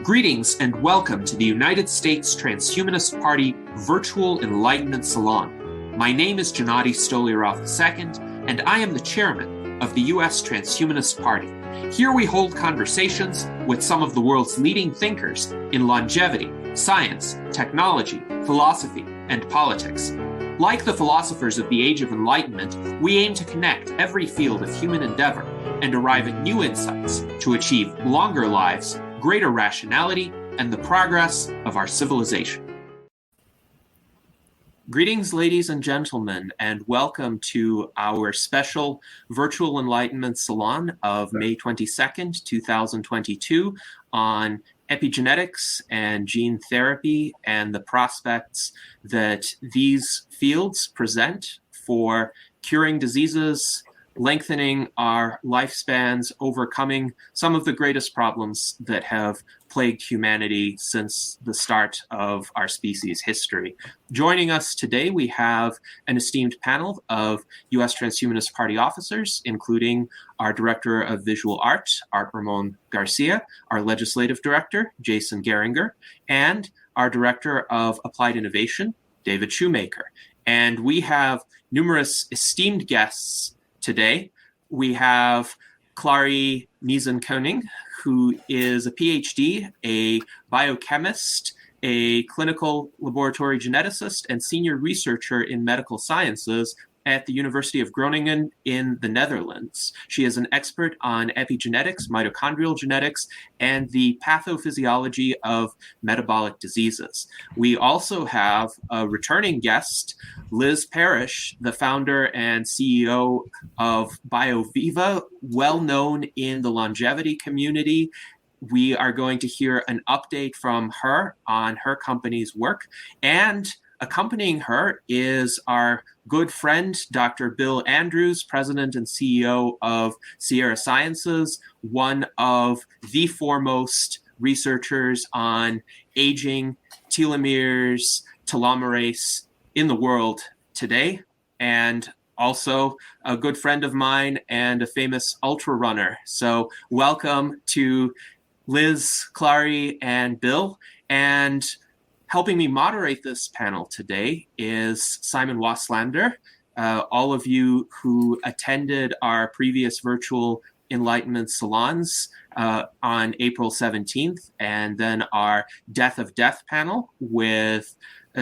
Greetings and welcome to the United States Transhumanist Party Virtual Enlightenment Salon. My name is Gennady Stolyarov II, and I am the chairman of the U.S. Transhumanist Party. Here we hold conversations with some of the world's leading thinkers in longevity, science, technology, philosophy, and politics. Like the philosophers of the Age of Enlightenment, we aim to connect every field of human endeavor and arrive at new insights to achieve longer lives, greater rationality, and the progress of our civilization. Greetings, ladies and gentlemen, and welcome to our special Virtual Enlightenment Salon of May 22nd, 2022 on epigenetics and gene therapy and the prospects that these fields present for curing diseases, lengthening our lifespans, overcoming some of the greatest problems that have plagued humanity since the start of our species' history. Joining us today, we have an esteemed panel of U.S. Transhumanist Party officers, including our Director of Visual Art, Art Ramon Garcia, our Legislative Director, Jason Geringer, and our Director of Applied Innovation, David Shoemaker. And we have numerous esteemed guests today. We have Klary Niezen-Koning, who is a PhD, a biochemist, a clinical laboratory geneticist, and senior researcher in medical sciences at the University of Groningen in the Netherlands. She is an expert on epigenetics, mitochondrial genetics, and the pathophysiology of metabolic diseases. We also have a returning guest, Liz Parrish, the founder and CEO of BioViva, well known in the longevity community. We are going to hear an update from her on her company's work, and accompanying her is our good friend, Dr. Bill Andrews, President and CEO of Sierra Sciences, one of the foremost researchers on aging, telomeres, telomerase in the world today, and also a good friend of mine and a famous ultra runner. So welcome to Liz, Klary, and Bill. And helping me moderate this panel today is Simon Waslander. All of you who attended our previous virtual Enlightenment salons on April 17th, and then our Death of Death panel with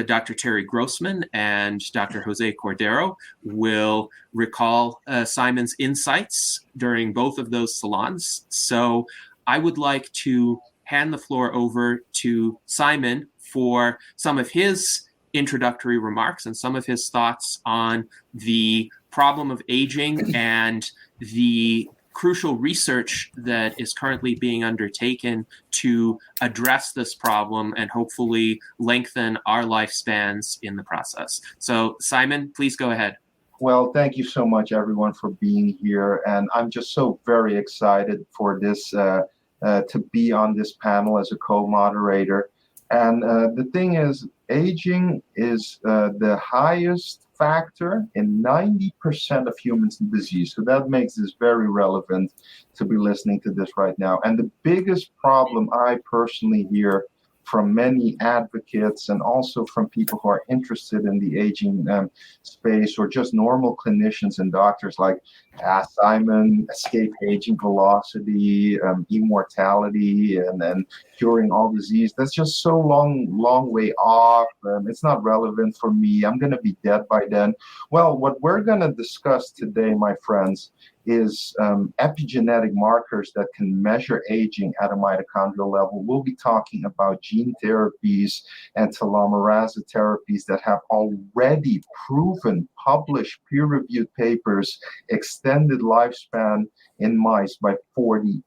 Dr. Terry Grossman and Dr. Jose Cordero will recall Simon's insights during both of those salons. So I would like to hand the floor over to Simon for some of his introductory remarks and some of his thoughts on the problem of aging and the crucial research that is currently being undertaken to address this problem and hopefully lengthen our lifespans in the process. So, Simon, please go ahead. Well, thank you so much, everyone, for being here. And I'm just so very excited for this, to be on this panel as a co-moderator. And the thing is, aging is the highest factor in 90% of humans in disease. So that makes this very relevant to be listening to this right now. And the biggest problem I personally hear from many advocates and also from people who are interested in the aging space, or just normal clinicians and doctors like Simon, escape aging velocity, immortality, and then curing all disease. That's just so long way off. It's not relevant for me. I'm going to be dead by then. Well, what we're going to discuss today, my friends, is epigenetic markers that can measure aging at a mitochondrial level. We'll be talking about gene therapies and telomerase therapies that have already proven, published, peer-reviewed papers, extended lifespan in mice by 40%.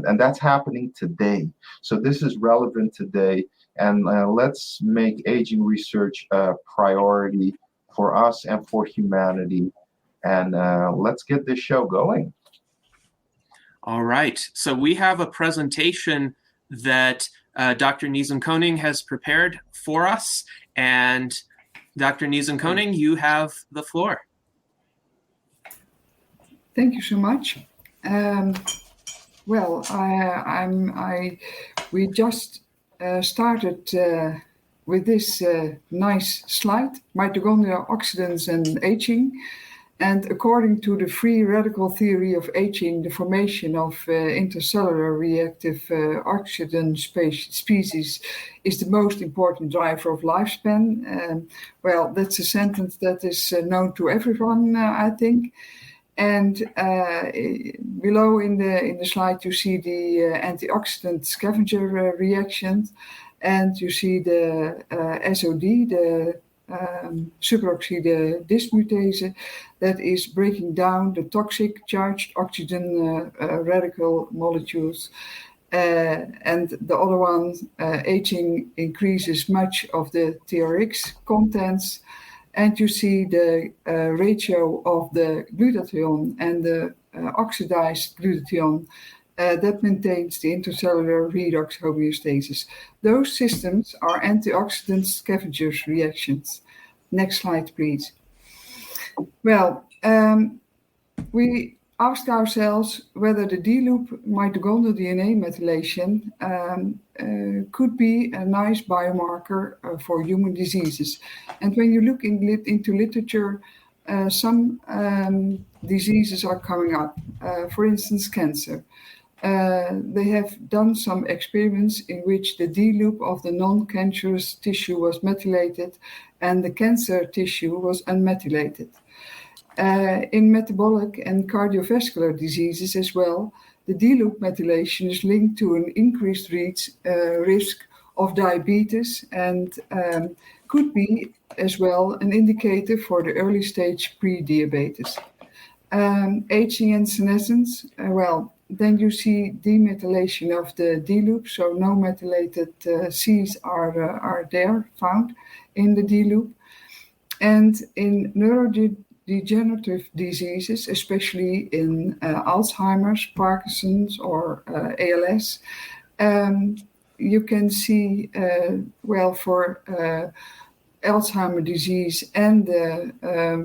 And that's happening today. So this is relevant today. And let's make aging research a priority for us and for humanity. And let's get this show going. All right. So we have a presentation that Dr. Niezen-Koning has prepared for us. And Dr. Niezen-Koning, you have the floor. Thank you so much. Well, I We just started with this nice slide, mitochondria, oxidants and aging. And according to the free radical theory of aging, the formation of intercellular reactive oxygen species is the most important driver of lifespan. Well, that's a sentence that is known to everyone, I think. And below in the slide, you see the antioxidant scavenger reactions, and you see the SOD, the superoxide dismutase, that is breaking down the toxic charged oxygen radical molecules. And the other one, aging, increases much of the TRX contents. And you see the ratio of the glutathione and the oxidized glutathione that maintains the intercellular redox homeostasis. Those systems are antioxidant scavengers reactions. Next slide, please. Well, we asked ourselves whether the D-loop mitochondrial DNA methylation could be a nice biomarker for human diseases. And when you look into literature, some diseases are coming up. For instance, cancer. They have done some experiments in which the D-loop of the non-cancerous tissue was methylated and the cancer tissue was unmethylated. In metabolic and cardiovascular diseases as well, the D-loop methylation is linked to an increased risk of diabetes and could be as well an indicator for the early stage pre-diabetes. Aging and senescence, well, then you see demethylation of the D-loop, so no methylated Cs are there found in the D-loop. And in neurodegenerative diseases, especially in Alzheimer's, Parkinson's, or ALS, you can see, well, for Alzheimer's disease and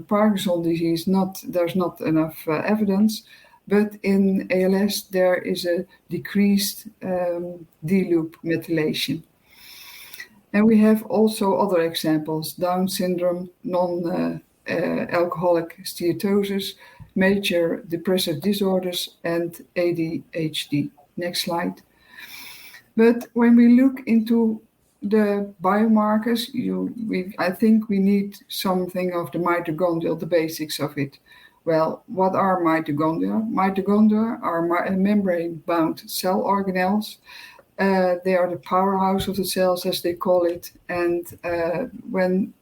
Parkinson's disease, there's not enough evidence. But in ALS, there is a decreased D-loop methylation. And we have also other examples: Down syndrome, non-alcoholic steatosis, major depressive disorders, and ADHD. Next slide. But when we look into the biomarkers, I think we need something of the mitochondrial, the basics of it. Well, what are mitochondria? Mitochondria are membrane-bound cell organelles. They are the powerhouse of the cells, as they call it. And when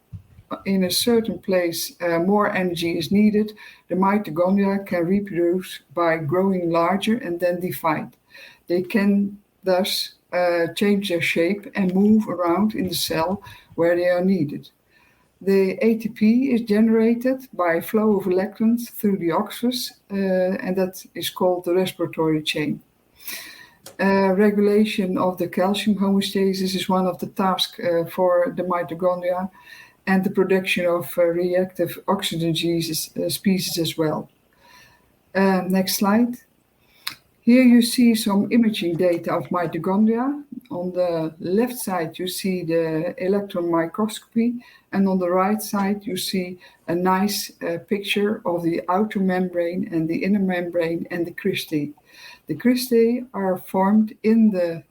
in a certain place more energy is needed, the mitochondria can reproduce by growing larger and then divide. They can thus change their shape and move around in the cell where they are needed. The ATP is generated by flow of electrons through the oxygens, and that is called the respiratory chain. Regulation of the calcium homeostasis is one of the tasks for the mitochondria, and the production of reactive oxygen species as well. Next slide. Here you see some imaging data of mitochondria. On the left side, you see the electron microscopy, and on the right side, you see a nice picture of the outer membrane and the inner membrane and the cristae. The cristae are formed in the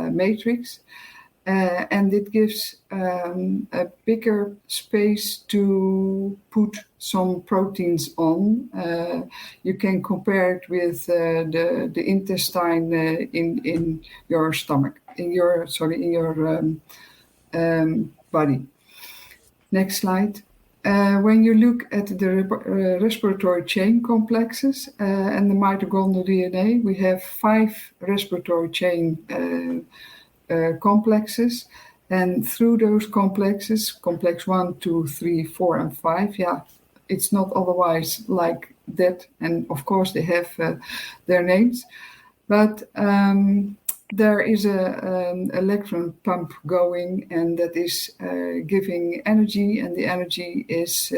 matrix, and it gives a bigger space to put some proteins on. You can compare it with the intestine in your stomach, in your body. Next slide. When you look at the respiratory chain complexes and the mitochondrial DNA, we have 5 respiratory chain complexes, and through those complexes, complex 1, 2, 3, 4, and 5, it's not otherwise like that, and of course they have their names, but there is an electron pump going, and that is giving energy, and the energy is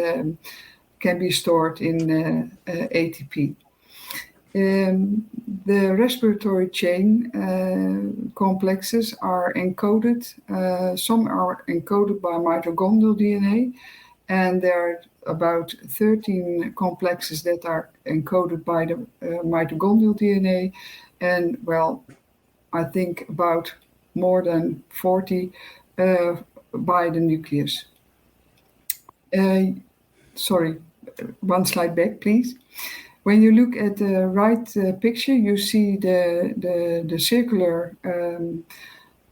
can be stored in ATP. The respiratory chain complexes are encoded. Some are encoded by mitochondrial DNA, and there are about 13 complexes that are encoded by the mitochondrial DNA, and well, I think about more than 40 by the nucleus. Sorry, one slide back, please. When you look at the right picture, you see the circular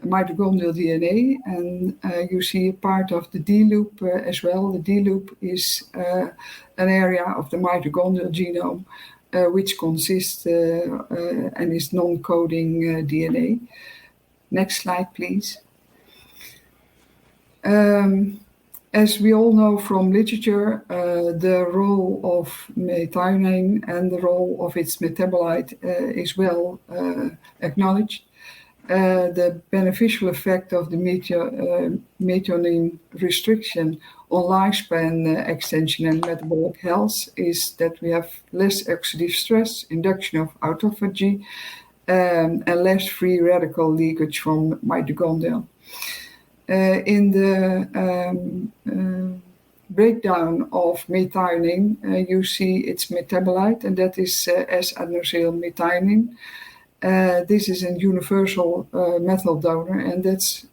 mitochondrial DNA, and you see a part of the D-loop as well. The D-loop is an area of the mitochondrial genome which consists and is non-coding DNA. Next slide, please. As we all know from literature, the role of methionine and the role of its metabolite is well acknowledged. The beneficial effect of the methionine restriction on lifespan extension and metabolic health is that we have less oxidative stress, induction of autophagy, and less free radical leakage from mitochondria. In the breakdown of methionine, you see its metabolite, and that is S-adenosylmethionine. This is a universal methyl donor, and that's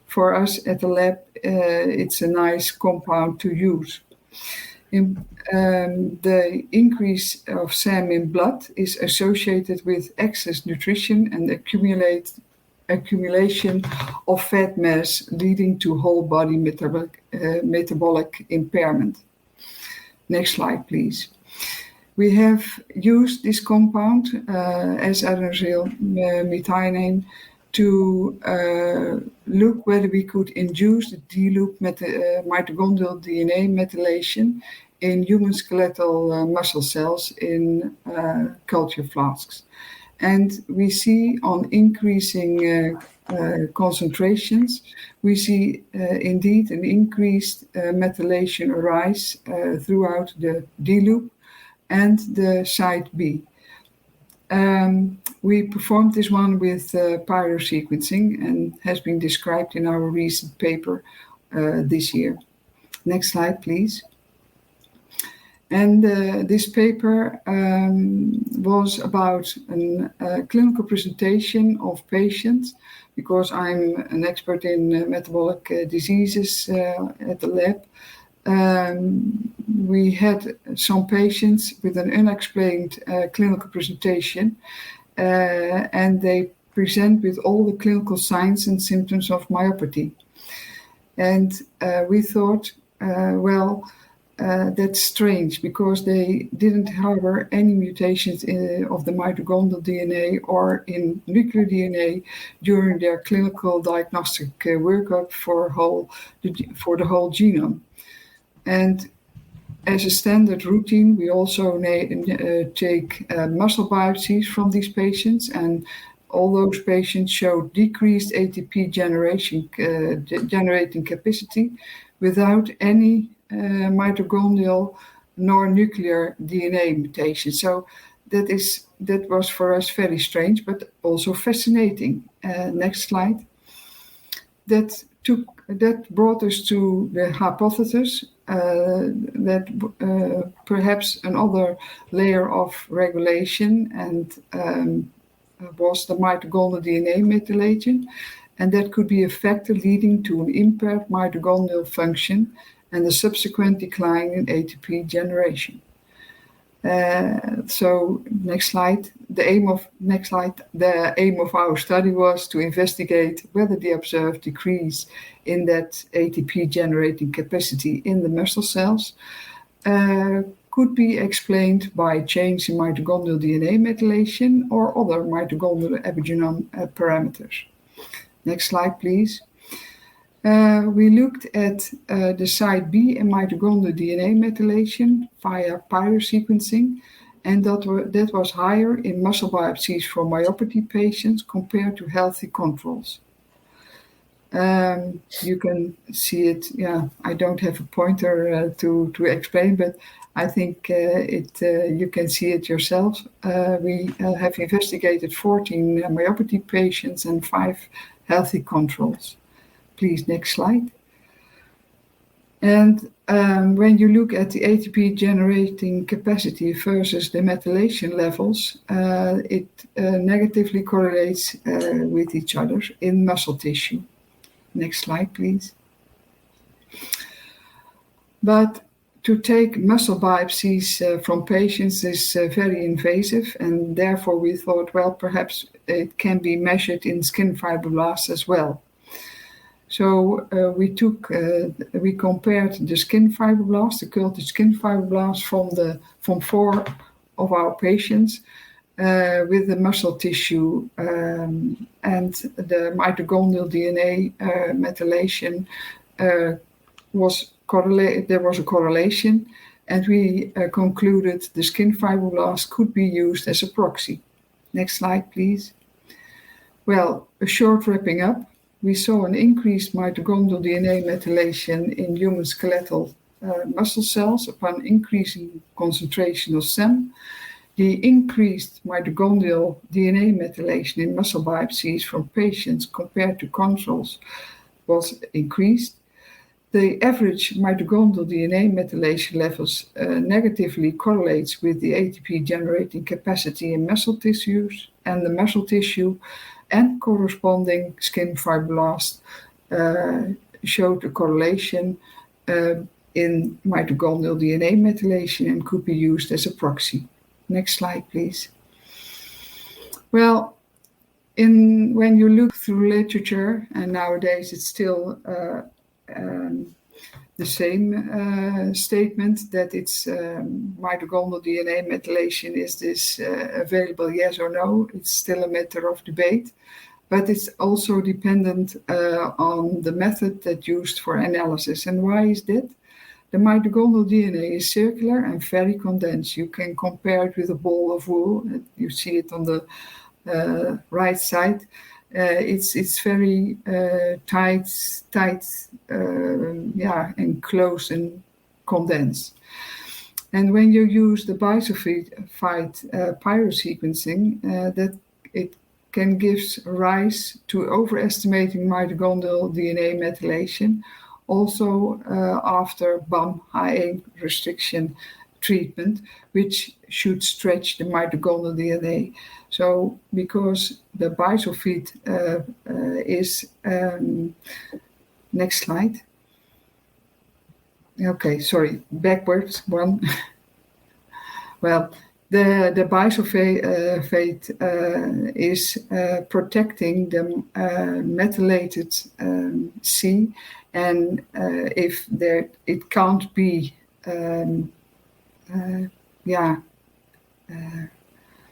for us at the lab. It's a nice compound to use. The increase of SAM in blood is associated with excess nutrition and accumulation of fat mass, leading to whole body metabolic impairment. Next slide, please. We have used this compound as adenosylmethionine to look whether we could induce the D-loop mitochondrial DNA methylation in human skeletal muscle cells in culture flasks. And we see on increasing concentrations, we see indeed an increased methylation arise throughout the D-loop and the site B. We performed this one with Parrish sequencing and has been described in our recent paper this year. Next slide, please. And this paper was about a clinical presentation of patients, because I'm an expert in metabolic diseases at the lab. We had some patients with an unexplained clinical presentation, and they present with all the clinical signs and symptoms of myopathy. And we thought, that's strange, because they didn't harbor any mutations of the mitochondrial DNA or in nuclear DNA during their clinical diagnostic workup for the whole genome. And as a standard routine, we also take muscle biopsies from these patients, and all those patients showed decreased ATP generating capacity without any mitochondrial nor nuclear DNA mutation. So that was for us very strange, but also fascinating. Next slide. That brought us to the hypothesis that perhaps another layer of regulation and was the mitochondrial DNA methylation, and that could be a factor leading to an impaired mitochondrial function and a subsequent decline in ATP generation. So next slide. The aim of our study was to investigate whether the observed decrease in that ATP generating capacity in the muscle cells could be explained by change in mitochondrial DNA methylation or other mitochondrial epigenome parameters. Next slide, please. We looked at the site B and mitochondrial DNA methylation via Parrish sequencing, and that was higher in muscle biopsies for myopathy patients compared to healthy controls. You can see it. Yeah, I don't have a pointer to explain, but I think you can see it yourself. We have investigated 14 myopathy patients and 5 healthy controls. Please, next slide. And when you look at the ATP generating capacity versus the methylation levels, it negatively correlates with each other in muscle tissue. Next slide, please. But to take muscle biopsies from patients is very invasive, and therefore we thought, well, perhaps it can be measured in skin fibroblasts as well. So we compared the skin fibroblasts, the cultured skin fibroblasts from 4 of our patients with the muscle tissue, and the mitochondrial DNA methylation was correlated. There was a correlation, and we concluded the skin fibroblasts could be used as a proxy. Next slide, please. Well, a short wrapping up. We saw an increased mitochondrial DNA methylation in human skeletal muscle cells upon increasing concentration of SEM. The increased mitochondrial DNA methylation in muscle biopsies from patients compared to controls was increased. The average mitochondrial DNA methylation levels negatively correlates with the ATP generating capacity in muscle tissues, and the muscle tissue and corresponding skin fibroblasts showed a correlation in mitochondrial DNA methylation and could be used as a proxy. Next slide, please. Well, when you look through literature, and nowadays it's still the same statement that it's mitochondrial DNA methylation. Is this available, yes or no? It's still a matter of debate, but it's also dependent on the method that's used for analysis. And why is that? The mitochondrial DNA is circular and very condensed. You can compare it with a ball of wool. You see it on the right side. It's very tight, and close and condensed. And when you use the bisulfite pyrosequencing, that it can give rise to overestimating mitochondrial DNA methylation, also after BAM-HA restriction treatment, which should stretch the mitochondrial DNA. So because the bisulfite is, next slide. Okay, sorry, backwards one. Well, the bisulfate is protecting the methylated C, and if it can't be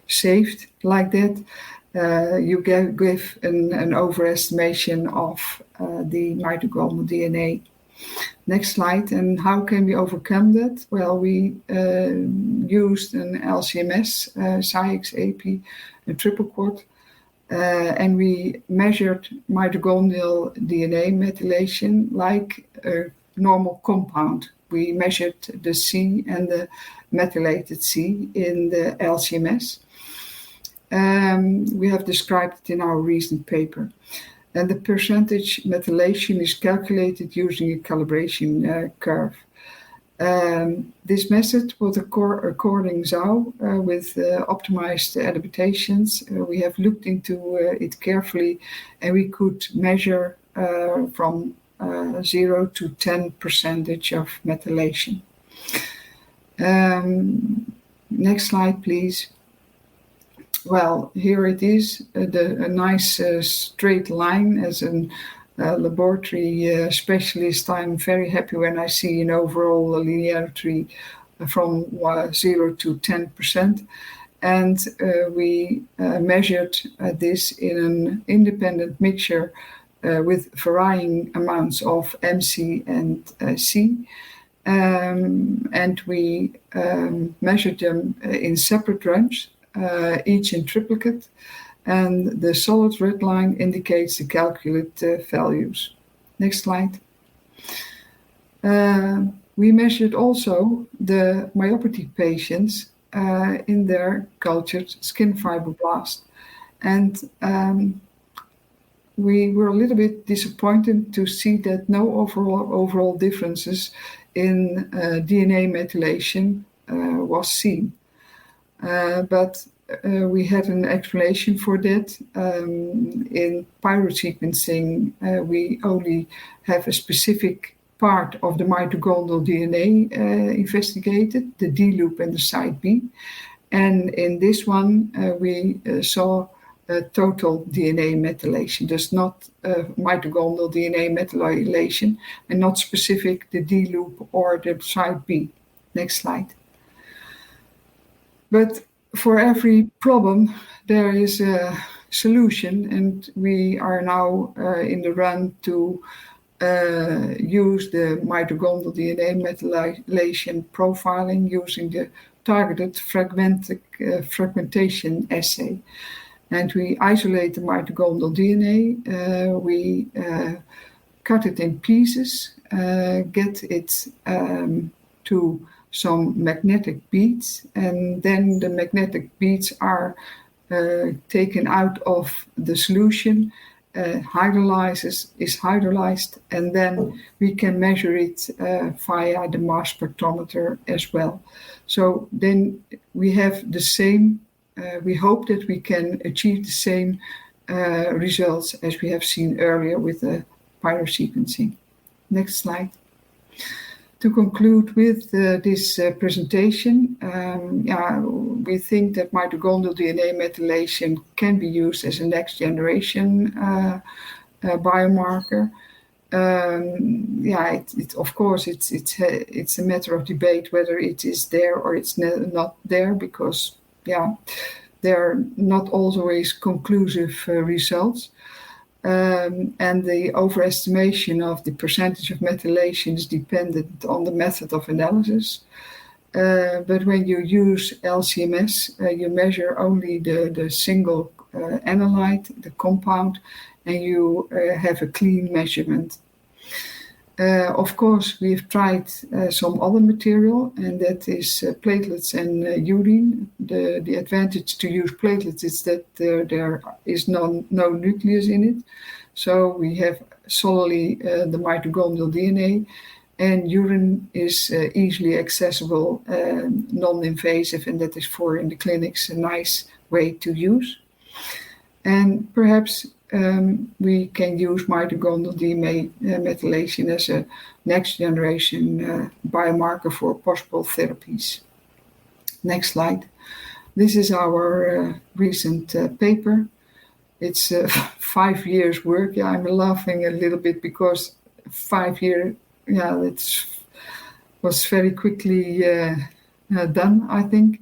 saved like that, you give an overestimation of the mitochondrial DNA. Next slide. And how can we overcome that? Well, we used an LCMS, SciX-AP, a triple quad, and we measured mitochondrial DNA methylation like a normal compound. We measured the C and the methylated C in the LCMS. We have described it in our recent paper. And the percentage methylation is calculated using a calibration curve. This method was according Zhao with optimized adaptations. We have looked into it carefully, and we could measure from 0 to 10% of methylation. Next slide, please. Well, here it is, a nice straight line. As a laboratory specialist, I'm very happy when I see an overall linearity from 0 to 10%. And we measured this in an independent mixture with varying amounts of MC and C. And we measured them in separate runs, each in triplicate, and the solid red line indicates the calculate values. Next slide. We measured also the myopathy patients in their cultured skin fibroblast. And we were a little bit disappointed to see that no overall differences in DNA methylation was seen. But we had an explanation for that. In pyrosequencing, we only have a specific part of the mitochondrial DNA investigated, the D loop and the side B. And in this one, we saw total DNA methylation, just not mitochondrial DNA methylation, and not specific the D loop or the side B. Next slide. But for every problem, there is a solution, and we are now in the run to use the mitochondrial DNA methylation profiling using the targeted fragmentation assay. And we isolate the mitochondrial DNA, we cut it in pieces, get it to some magnetic beads, and then the magnetic beads are taken out of the solution, is hydrolyzed, and then we can measure it via the mass spectrometer as well. So then we have the same, we hope that we can achieve the same results as we have seen earlier with the pyrosequencing. Next slide. To conclude with this presentation, we think that mitochondrial DNA methylation can be used as a next generation biomarker. Of course, it's a matter of debate whether it is there or it's not there, because there are not always conclusive results. And the overestimation of the percentage of methylation is dependent on the method of analysis. But when you use LCMS, you measure only the single analyte, the compound, and you have a clean measurement. Of course, we've tried some other material, and that is platelets and urine. The advantage to use platelets is that there is no nucleus in it. So we have solely the mitochondrial DNA, and urine is easily accessible, non-invasive, and that is for in the clinics a nice way to use. And perhaps we can use mitochondrial DNA methylation as a next generation biomarker for possible therapies. Next slide. This is our recent paper. It's 5 years work. I'm laughing a little bit because 5 years, it was very quickly done, I think.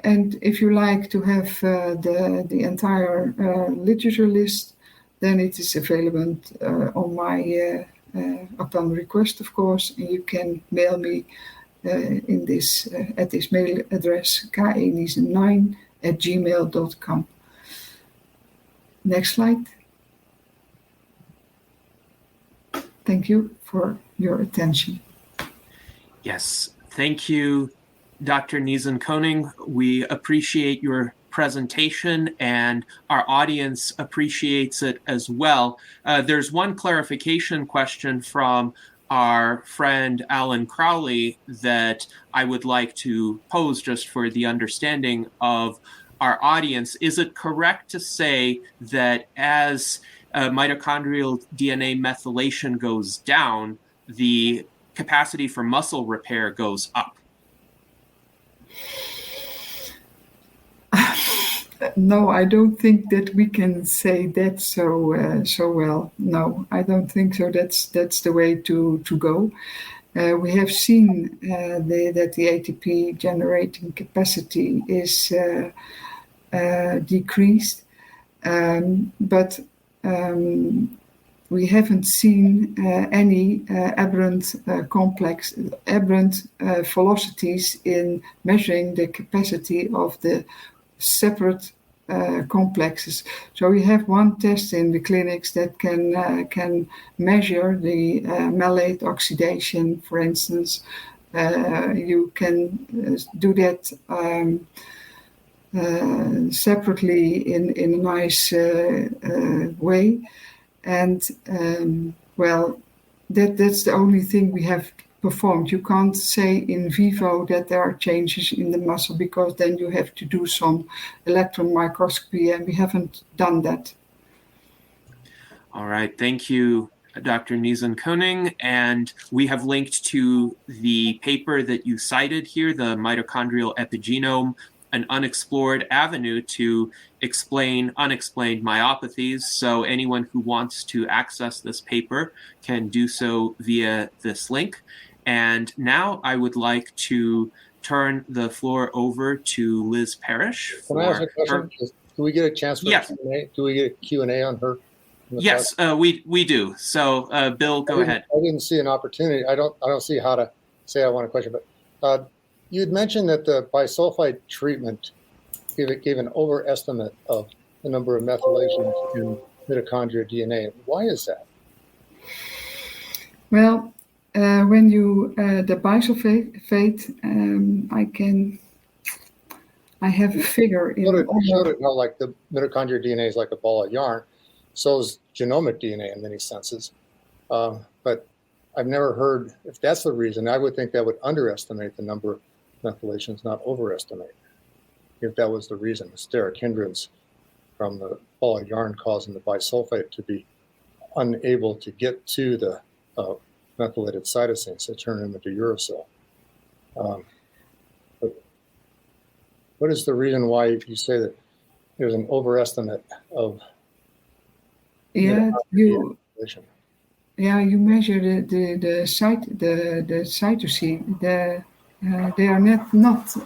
And if you like to have the entire literature list, then it is available on my upon request, of course. And you can mail me in this at this mail address niezen9@gmail.com. Next slide. Thank you for your attention. Yes, thank you, Dr. Niezen-Koning. We appreciate your presentation, and our audience appreciates it as well. There's one clarification question from our friend Alan Crowley that I would like to pose just for the understanding of our audience. Is it correct to say that as mitochondrial DNA methylation goes down, the capacity for muscle repair goes up? No, I don't think that we can say that so well. No, I don't think so. That's the way to go. We have seen that the ATP generating capacity is decreased, but we haven't seen any aberrant velocities in measuring the capacity of the separate complexes. So we have one test in the clinics that can measure the malate oxidation, for instance. You can do that separately in a nice way. And that's the only thing we have performed. You can't say in vivo that there are changes in the muscle, because then you have to do some electron microscopy, and we haven't done that. All right, thank you, Dr. Niezen-Koning. And we have linked to the paper that you cited here, the mitochondrial epigenome, an unexplored avenue to explain unexplained myopathies. So anyone who wants to access this paper can do so via this link. And now I would like to turn the floor over to Liz Parrish. Can I ask a question? Do we get a chance for Q&A? Do we get a Q&A on her? Yes, we do. So, Bill, go ahead. I didn't see an opportunity. I don't see how to say I want a question, but you had mentioned that the bisulfite treatment gave an overestimate of the number of methylations in mitochondria DNA. Why is that? Well, when you the bisulfate, I have a figure in. Showed it how like the mitochondria DNA is like a ball of yarn. So is genomic DNA in many senses. But I've never heard, if that's the reason, I would think that would underestimate the number of methylations, not overestimate. If that was the reason, the steric hindrance from the ball of yarn causing the bisulfate to be unable to get to the methylated cytosines to turn them into uracil. But what is the reason why you say that there's an overestimate of you measure the cytosine. They are not.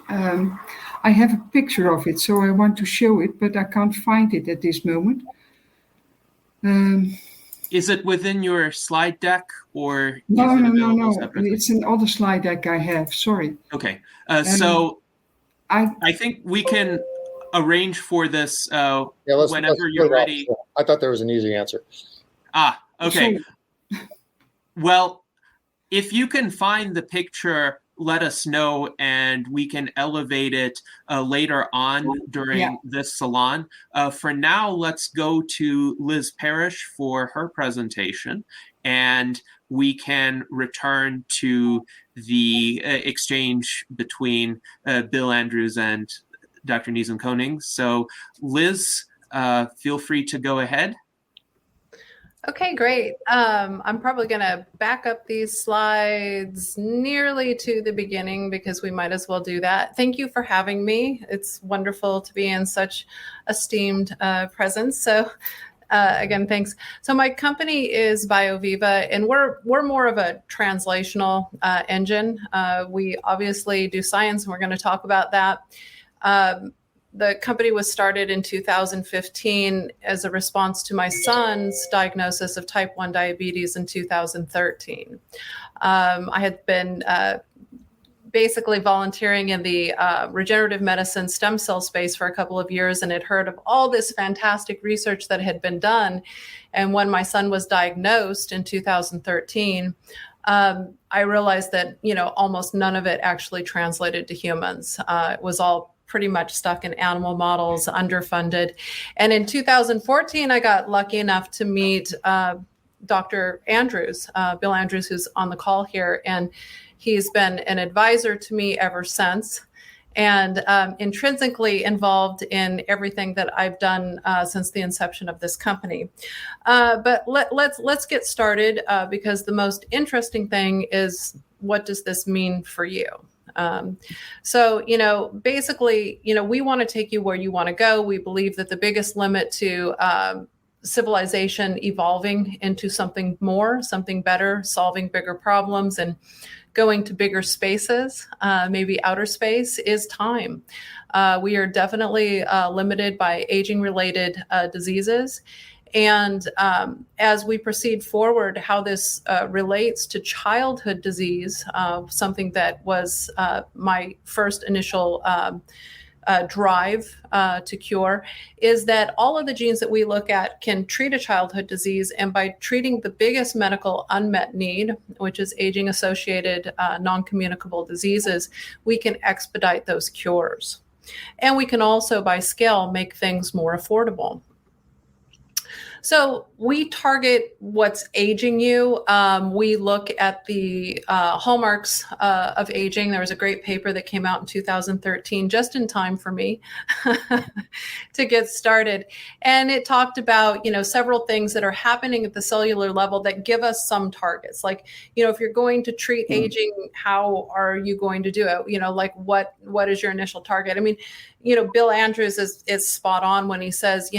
I have a picture of it, so I want to show it, but I can't find it at this moment. Is it within your slide deck, or no? It's an other slide deck I have. Sorry. Okay. So I think we can arrange for this whenever you're ready. I thought there was an easy answer. Okay. Well, if you can find the picture, let us know, and we can elevate it later on during this salon. For now, let's go to Liz Parrish for her presentation, and we can return to the exchange between Bill Andrews and Dr. Niezen-Koning. So, Liz, feel free to go ahead. Okay, great. I'm probably going to back up these slides nearly to the beginning because we might as well do that. Thank you for having me. It's wonderful to be in such esteemed presence. So again, thanks. So my company is BioViva, and we're more of a translational engine. We obviously do science, and we're going to talk about that. The company was started in 2015 as a response to my son's diagnosis of type 1 diabetes in 2013. I had been basically volunteering in the regenerative medicine stem cell space for a couple of years, and had heard of all this fantastic research that had been done. And when my son was diagnosed in 2013, I realized that, almost none of it actually translated to humans. It was all pretty much stuck in animal models, underfunded. And in 2014, I got lucky enough to meet Dr. Andrews, Bill Andrews, who's on the call here. And he's been an advisor to me ever since, and intrinsically involved in everything that I've done since the inception of this company. But let's get started because the most interesting thing is, what does this mean for you? So, basically, we want to take you where you want to go. We believe that the biggest limit to civilization evolving into something more, something better, solving bigger problems and going to bigger spaces, maybe outer space, is time. We are definitely limited by aging-related diseases. And as we proceed forward, how this relates to childhood disease, something that was my first initial drive to cure is that all of the genes that we look at can treat a childhood disease. And by treating the biggest medical unmet need, which is aging-associated non-communicable diseases, we can expedite those cures. And we can also, by scale, make things more affordable. So we target what's aging you. We look at the hallmarks of aging. There was a great paper that came out in 2013, just in time for me to get started. And it talked about, several things that are happening at the cellular level that give us some targets. Like, if you're going to treat aging, how are you going to do it? Like what is your initial target? I mean, Bill Andrews is spot on when he says,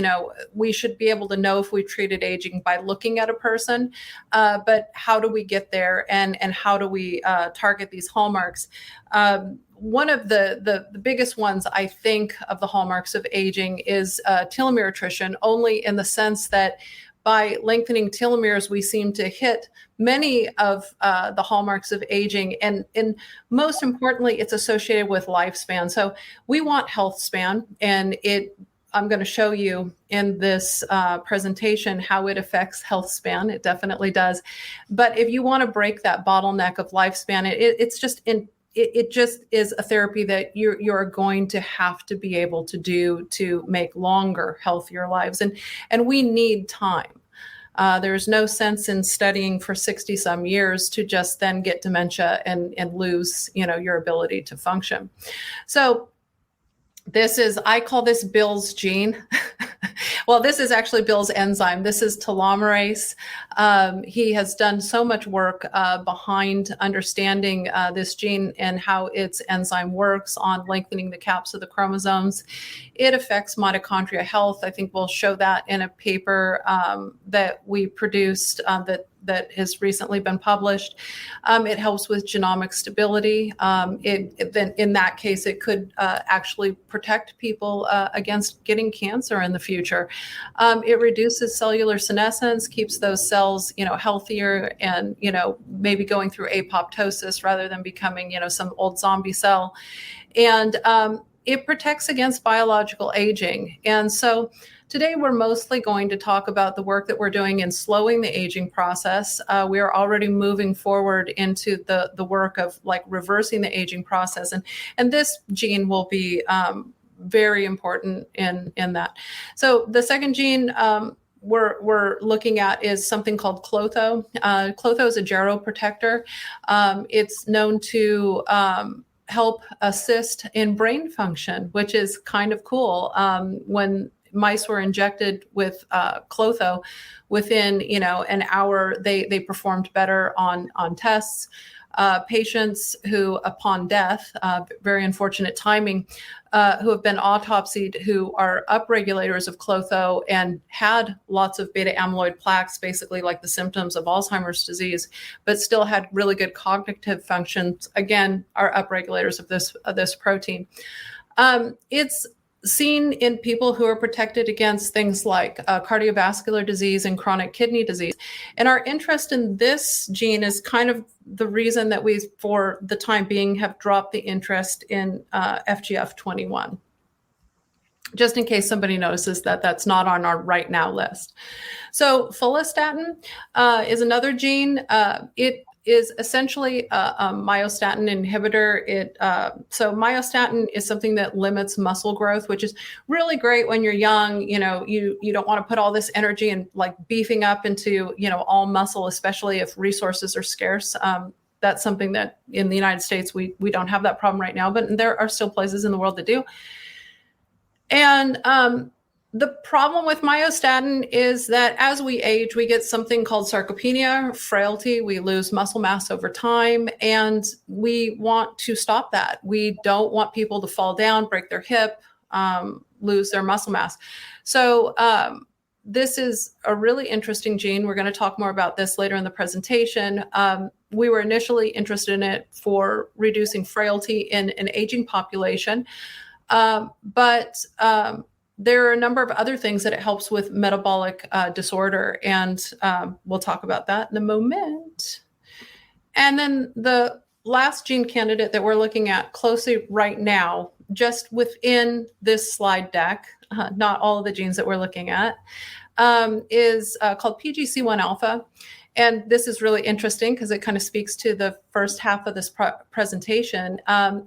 we should be able to know if we treated aging by looking at a person, but how do we get there, and how do we target these hallmarks? One of the biggest ones, I think, of the hallmarks of aging is telomere attrition, only in the sense that by lengthening telomeres, we seem to hit many of the hallmarks of aging. And most importantly, it's associated with lifespan. So we want health span, and I'm going to show you in this presentation how it affects health span. It definitely does. But if you want to break that bottleneck of lifespan, it just is a therapy that you're going to have to be able to do to make longer, healthier lives. And we need time. There's no sense in studying for 60 some years to just then get dementia and lose, your ability to function. So I call this Bill's gene. Well, this is actually Bill's enzyme. This is telomerase. He has done so much work behind understanding this gene and how its enzyme works on lengthening the caps of the chromosomes. It affects mitochondria health. I think we'll show that in a paper that we produced that has recently been published. It helps with genomic stability. Then in that case, it could actually protect people against getting cancer in the future. It reduces cellular senescence, keeps those cells, healthier, and maybe going through apoptosis rather than becoming, some old zombie cell. And it protects against biological aging. And so today, we're mostly going to talk about the work that we're doing in slowing the aging process. We are already moving forward into the work of reversing the aging process. And this gene will be very important in that. So the second gene we're looking at is something called klotho. Klotho is a geroprotector. It's known to help assist in brain function, which is kind of cool. When mice were injected with klotho, within an hour, they performed better on tests. Patients who, upon death, very unfortunate timing, who have been autopsied, who are upregulators of klotho and had lots of beta amyloid plaques, basically like the symptoms of Alzheimer's disease, but still had really good cognitive functions, again, are upregulators of this protein. It's seen in people who are protected against things like cardiovascular disease and chronic kidney disease. And our interest in this gene is kind of the reason that we, for the time being, have dropped the interest in FGF21. Just in case somebody notices that that's not on our right now list. So follistatin is another gene. It is essentially a myostatin inhibitor. So myostatin is something that limits muscle growth, which is really great when you're young. You don't want to put all this energy in beefing up into all muscle, especially if resources are scarce. That's something that in the United States we don't have that problem right now, but there are still places in the world that do. And the problem with myostatin is that as we age, we get something called sarcopenia, frailty. We lose muscle mass over time, and we want to stop that. We don't want people to fall down, break their hip, lose their muscle mass. So this is a really interesting gene. We're going to talk more about this later in the presentation. We were initially interested in it for reducing frailty in an aging population, but there are a number of other things that it helps with metabolic disorder, and we'll talk about that in a moment. And then the last gene candidate that we're looking at closely right now, just within this slide deck, not all of the genes that we're looking at, is called PGC1 alpha. And this is really interesting because it kind of speaks to the first half of this presentation.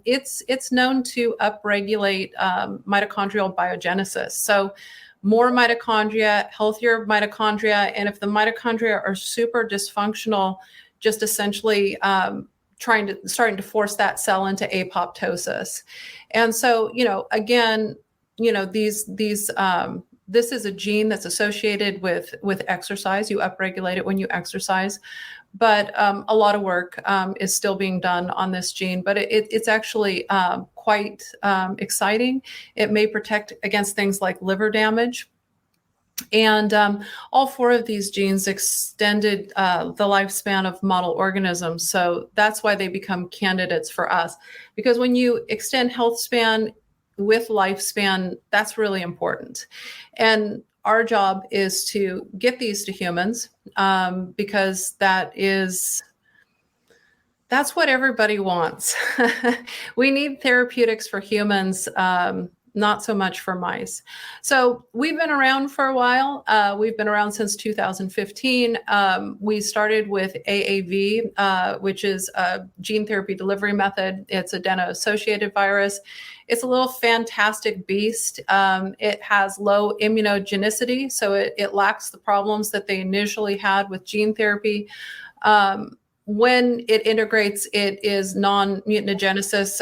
It's known to upregulate mitochondrial biogenesis. So more mitochondria, healthier mitochondria, and if the mitochondria are super dysfunctional, just essentially starting to force that cell into apoptosis. And so, again, this is a gene that's associated with exercise. You upregulate it when you exercise, but a lot of work is still being done on this gene. But it's actually quite exciting. It may protect against things like liver damage. And all 4 of these genes extended the lifespan of model organisms. So that's why they become candidates for us. Because when you extend health span with lifespan, that's really important. And our job is to get these to humans because that's what everybody wants. We need therapeutics for humans, not so much for mice. So we've been around for a while. We've been around since 2015. We started with AAV, which is a gene therapy delivery method. It's adeno-associated virus. It's a little fantastic beast. It has low immunogenicity, so it lacks the problems that they initially had with gene therapy. When it integrates, it is non-mutagenesis,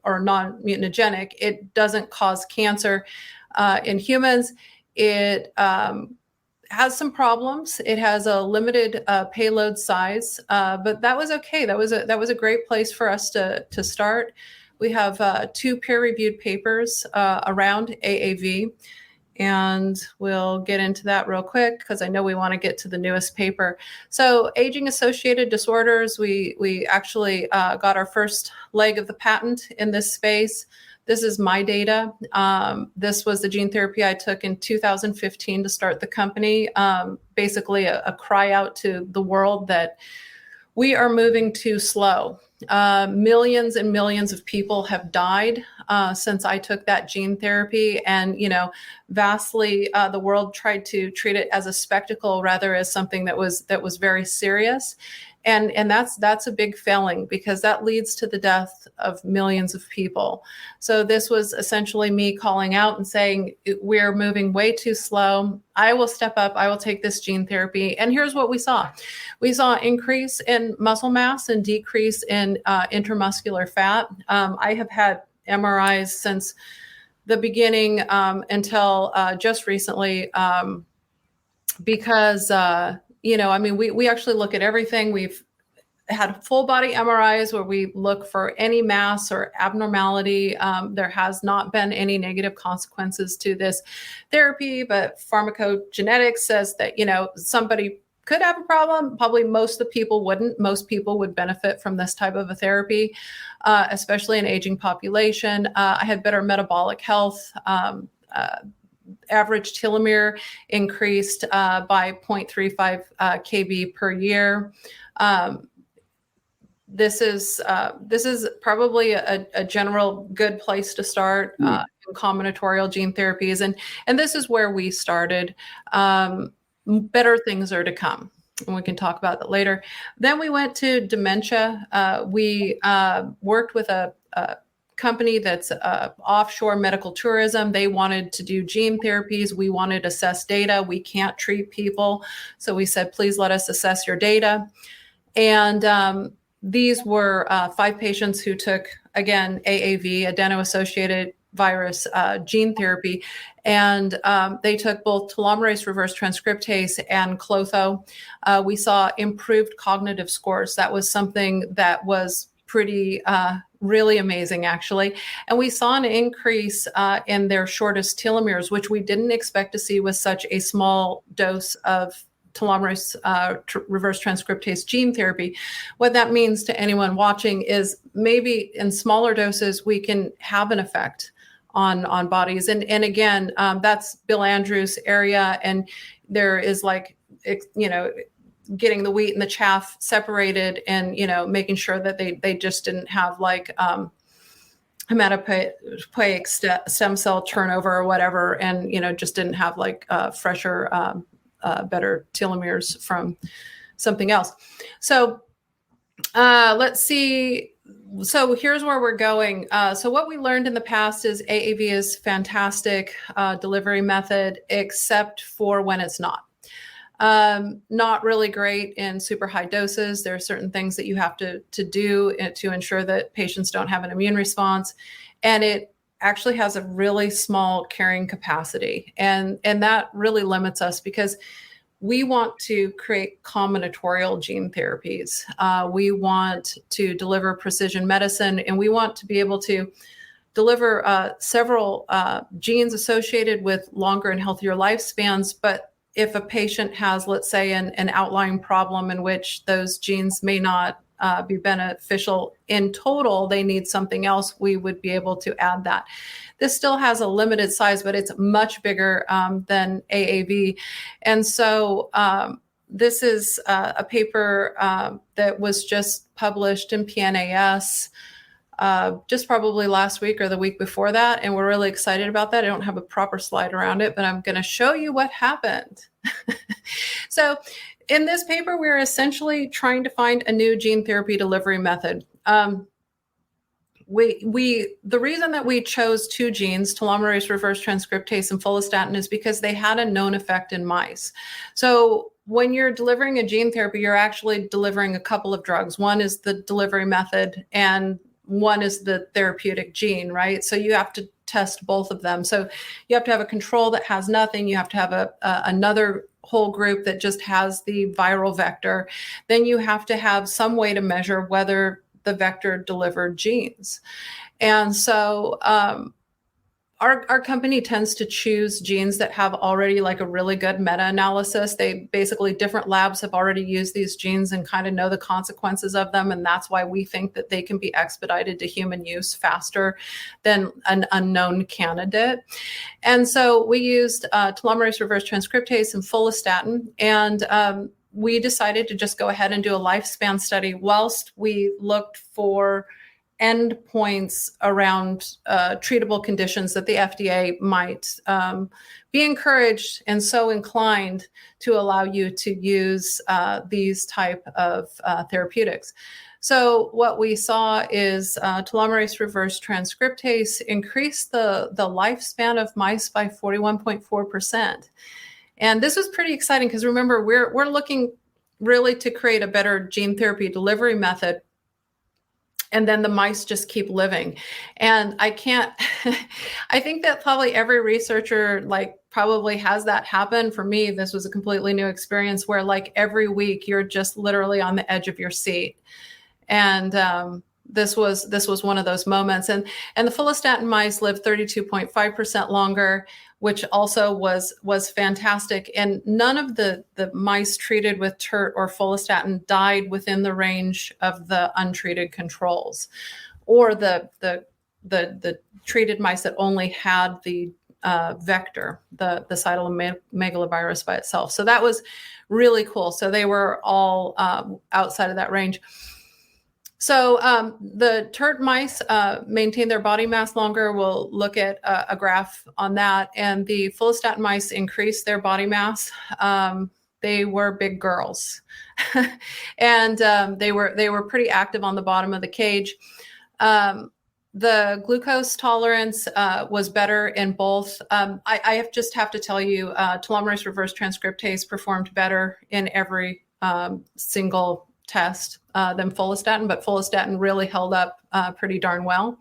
or non-mutagenic. It doesn't cause cancer in humans. It has some problems. It has a limited payload size, but that was okay. That was a great place for us to start. We have 2 peer-reviewed papers around AAV. And we'll get into that real quick because I know we want to get to the newest paper. So aging-associated disorders, we actually got our first leg of the patent in this space. This is my data. This was the gene therapy I took in 2015 to start the company. Basically a cry out to the world that we are moving too slow. Millions and millions of people have died since I took that gene therapy, and vastly the world tried to treat it as a spectacle rather as something that was very serious, and that's a big failing because that leads to the death of millions of people. So this was essentially me calling out and saying we're moving way too slow. I will step up. I will take this gene therapy. And here's what we saw. We saw increase in muscle mass and decrease in intramuscular fat. I have had MRIs since the beginning until just recently because, we actually look at everything. We've had full body MRIs where we look for any mass or abnormality. There has not been any negative consequences to this therapy, but pharmacogenetics says that, somebody could have a problem. Probably most of the people wouldn't. Most people would benefit from this type of a therapy, especially in aging population. I had better metabolic health. Average telomere increased by 0.35 kb per year. This is probably a general good place to start in combinatorial gene therapies, and this is where we started. Better things are to come, and we can talk about that later. Then we went to dementia. We worked with a company that's offshore medical tourism. They wanted to do gene therapies. We wanted to assess data. We can't treat people, so we said, please let us assess your data. And these were 5 patients who took, again, AAV, adeno-associated virus gene therapy, and they took both telomerase reverse transcriptase and clotho. We saw improved cognitive scores. That was something that was pretty really amazing, actually. And we saw an increase in their shortest telomeres, which we didn't expect to see with such a small dose of telomerase reverse transcriptase gene therapy. What that means to anyone watching is maybe in smaller doses, we can have an effect on bodies. And again, that's Bill Andrews' area. And there is getting the wheat and the chaff separated, and making sure that they just didn't have like hematopoietic stem cell turnover or whatever, and just didn't have like fresher, better telomeres from something else. So let's see. So here's where we're going. So what we learned in the past is AAV is fantastic delivery method, except for when it's not. Not really great in super high doses. There are certain things that you have to do to ensure that patients don't have an immune response. And it actually has a really small carrying capacity. And that really limits us, because we want to create combinatorial gene therapies. We want to deliver precision medicine, and we want to be able to deliver several genes associated with longer and healthier lifespans. But if a patient has, let's say, an outlying problem in which those genes may not be beneficial in total, they need something else, we would be able to add that. This still has a limited size, but it's much bigger than AAV. And so this is a paper that was just published in PNAS just probably last week or the week before that. And we're really excited about that. I don't have a proper slide around it, but I'm going to show you what happened. So in this paper, we're essentially trying to find a new gene therapy delivery method. The reason that we chose two genes, telomerase reverse transcriptase and follistatin, is because they had a known effect in mice. So when you're delivering a gene therapy, you're actually delivering a couple of drugs. One is the delivery method, and one is the therapeutic gene, right? So you have to test both of them. So you have to have a control that has nothing. You have to have another whole group that just has the viral vector. Then you have to have some way to measure whether the vector delivered genes. And so our company tends to choose genes that have already like a really good meta-analysis. They basically, different labs have already used these genes and kind of know the consequences of them. And that's why we think that they can be expedited to human use faster than an unknown candidate. And so we used telomerase reverse transcriptase and follistatin. And we decided to just go ahead and do a lifespan study whilst we looked for endpoints around treatable conditions that the FDA might be encouraged and so inclined to allow you to use these type of therapeutics. So what we saw is telomerase reverse transcriptase increased the lifespan of mice by 41.4%. And this was pretty exciting because, remember, we're looking really to create a better gene therapy delivery method. And then the mice just keep living. And I think that probably every researcher probably has that happen. For me, this was a completely new experience where every week you're just literally on the edge of your seat. And this was one of those moments. And the follistatin mice lived 32.5% longer, which also was fantastic. And none of the mice treated with TERT or follistatin died within the range of the untreated controls, or the treated mice that only had the vector, the cytomegalovirus by itself. So that was really cool. So they were all outside of that range. So the TERT mice maintain their body mass longer. We'll look at a graph on that. And the follistatin mice increased their body mass. They were big girls, and they were pretty active on the bottom of the cage. The glucose tolerance was better in both. I just have to tell you, telomerase reverse transcriptase performed better in every single test than follistatin, but follistatin really held up pretty darn well.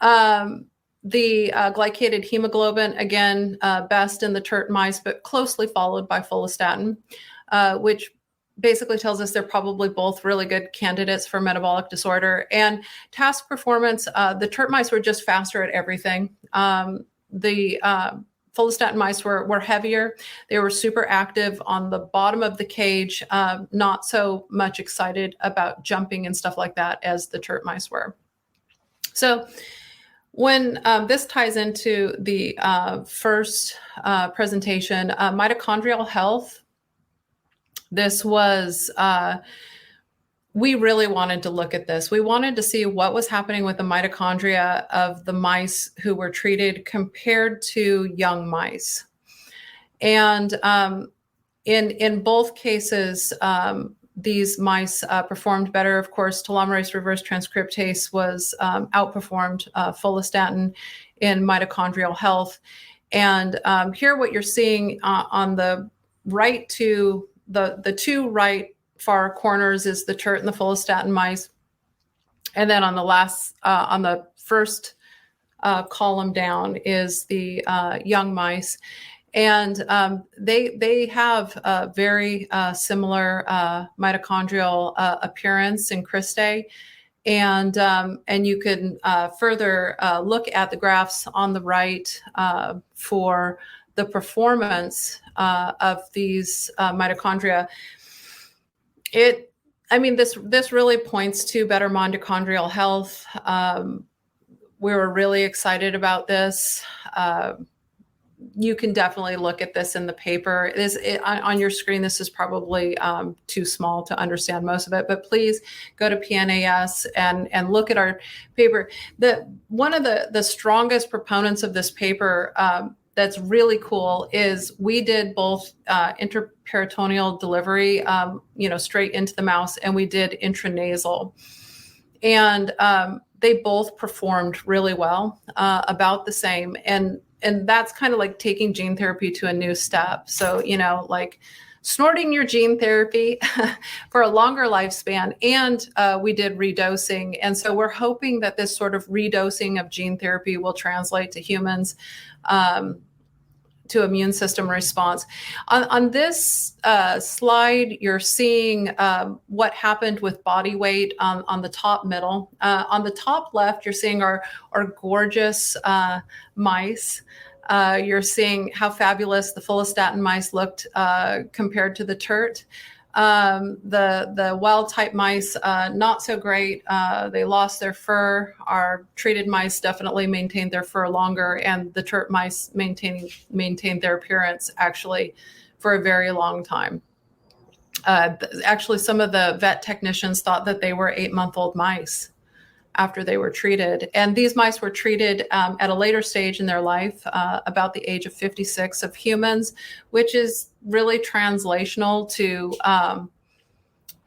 The glycated hemoglobin, again, best in the TERT mice, but closely followed by follistatin, which basically tells us they're probably both really good candidates for metabolic disorder. And task performance, the TERT mice were just faster at everything. The follistatin mice were heavier. They were super active on the bottom of the cage, not so much excited about jumping and stuff like that as the TERT mice were. So when this ties into the first presentation, mitochondrial health This was, we really wanted to look at this. We wanted to see what was happening with the mitochondria of the mice who were treated compared to young mice. And in both cases, these mice performed better. Of course, telomerase reverse transcriptase was outperformed follistatin in mitochondrial health. And here what you're seeing on the right to the two right far corners is the TERT and the follistatin mice. And then on the last, on the first column down is the young mice. And they have a very similar mitochondrial appearance in cristae. And you can further look at the graphs on the right for the performance of these mitochondria. This really points to better mitochondrial health. We were really excited about this. You can definitely look at this in the paper. On your screen, this is probably too small to understand most of it, but please go to PNAS and look at our paper. One of the strongest proponents of this paper that's really cool is we did both intraperitoneal delivery, straight into the mouse, and we did intranasal. And they both performed really well, about the same. And that's kind of like taking gene therapy to a new step. So, like snorting your gene therapy for a longer lifespan. And we did redosing. And so we're hoping that this sort of redosing of gene therapy will translate to humans, to immune system response. On this slide, you're seeing what happened with body weight on the top middle. On the top left, you're seeing our gorgeous mice. You're seeing how fabulous the follistatin mice looked compared to the TERT. The wild type mice, not so great. They lost their fur. Our treated mice definitely maintained their fur longer, and the TERT mice maintained their appearance actually for a very long time. Actually, some of the vet technicians thought that they were 8-month-old mice after they were treated. And these mice were treated at a later stage in their life, about the age of 56 of humans, which is really translational to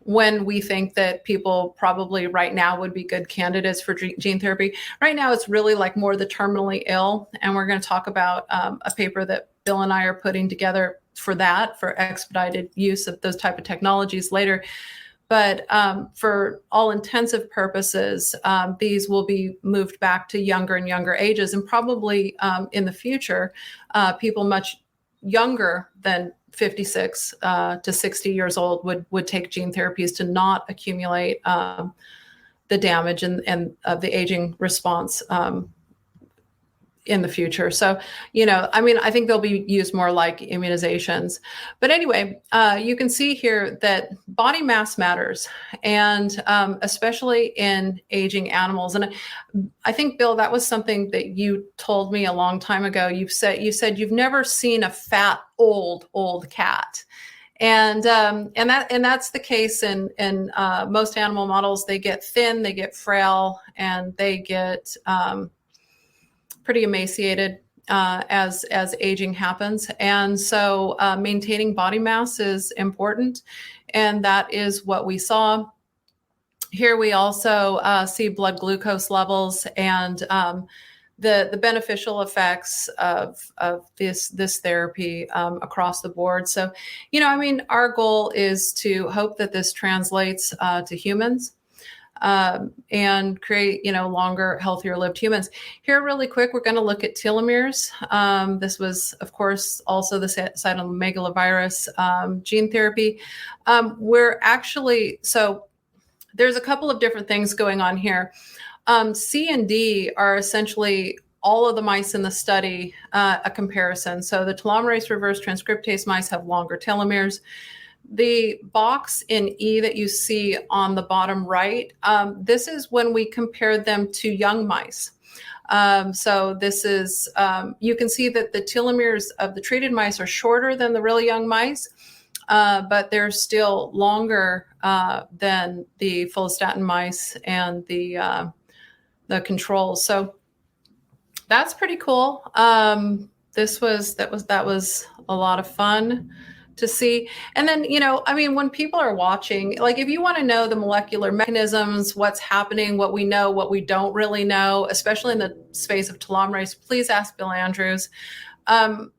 when we think that people probably right now would be good candidates for gene therapy. Right now, it's really like more the terminally ill. And we're going to talk about a paper that Bill and I are putting together for expedited use of those type of technologies later. But for all intensive purposes, these will be moved back to younger and younger ages, and probably in the future, people much younger than 56 to 60 years old would take gene therapies to not accumulate the damage and of the aging response in the future. So, I think they'll be used more like immunizations. But anyway, you can see here that body mass matters, and especially in aging animals. And I think, Bill, that was something that you told me a long time ago. You said you've never seen a fat, old cat. And that's the case in most animal models. They get thin, they get frail, and they get pretty emaciated as aging happens. And so maintaining body mass is important. And that is what we saw. Here we also see blood glucose levels and the beneficial effects of this therapy across the board. So, our goal is to hope that this translates to humans. And create, longer, healthier lived humans. Here, really quick, we're going to look at telomeres. This was, of course, also the cytomegalovirus gene therapy. So there's a couple of different things going on here. C and D are essentially all of the mice in the study, a comparison. So the telomerase reverse transcriptase mice have longer telomeres. The box in E that you see on the bottom right, this is when we compared them to young mice. So this is, you can see that the telomeres of the treated mice are shorter than the really young mice. but they're still longer than the follistatin mice and the controls. So that's pretty cool. That was a lot of fun to see. And then, when people are watching, like if you want to know the molecular mechanisms, what's happening, what we know, what we don't really know, especially in the space of telomerase, please ask Bill Andrews. All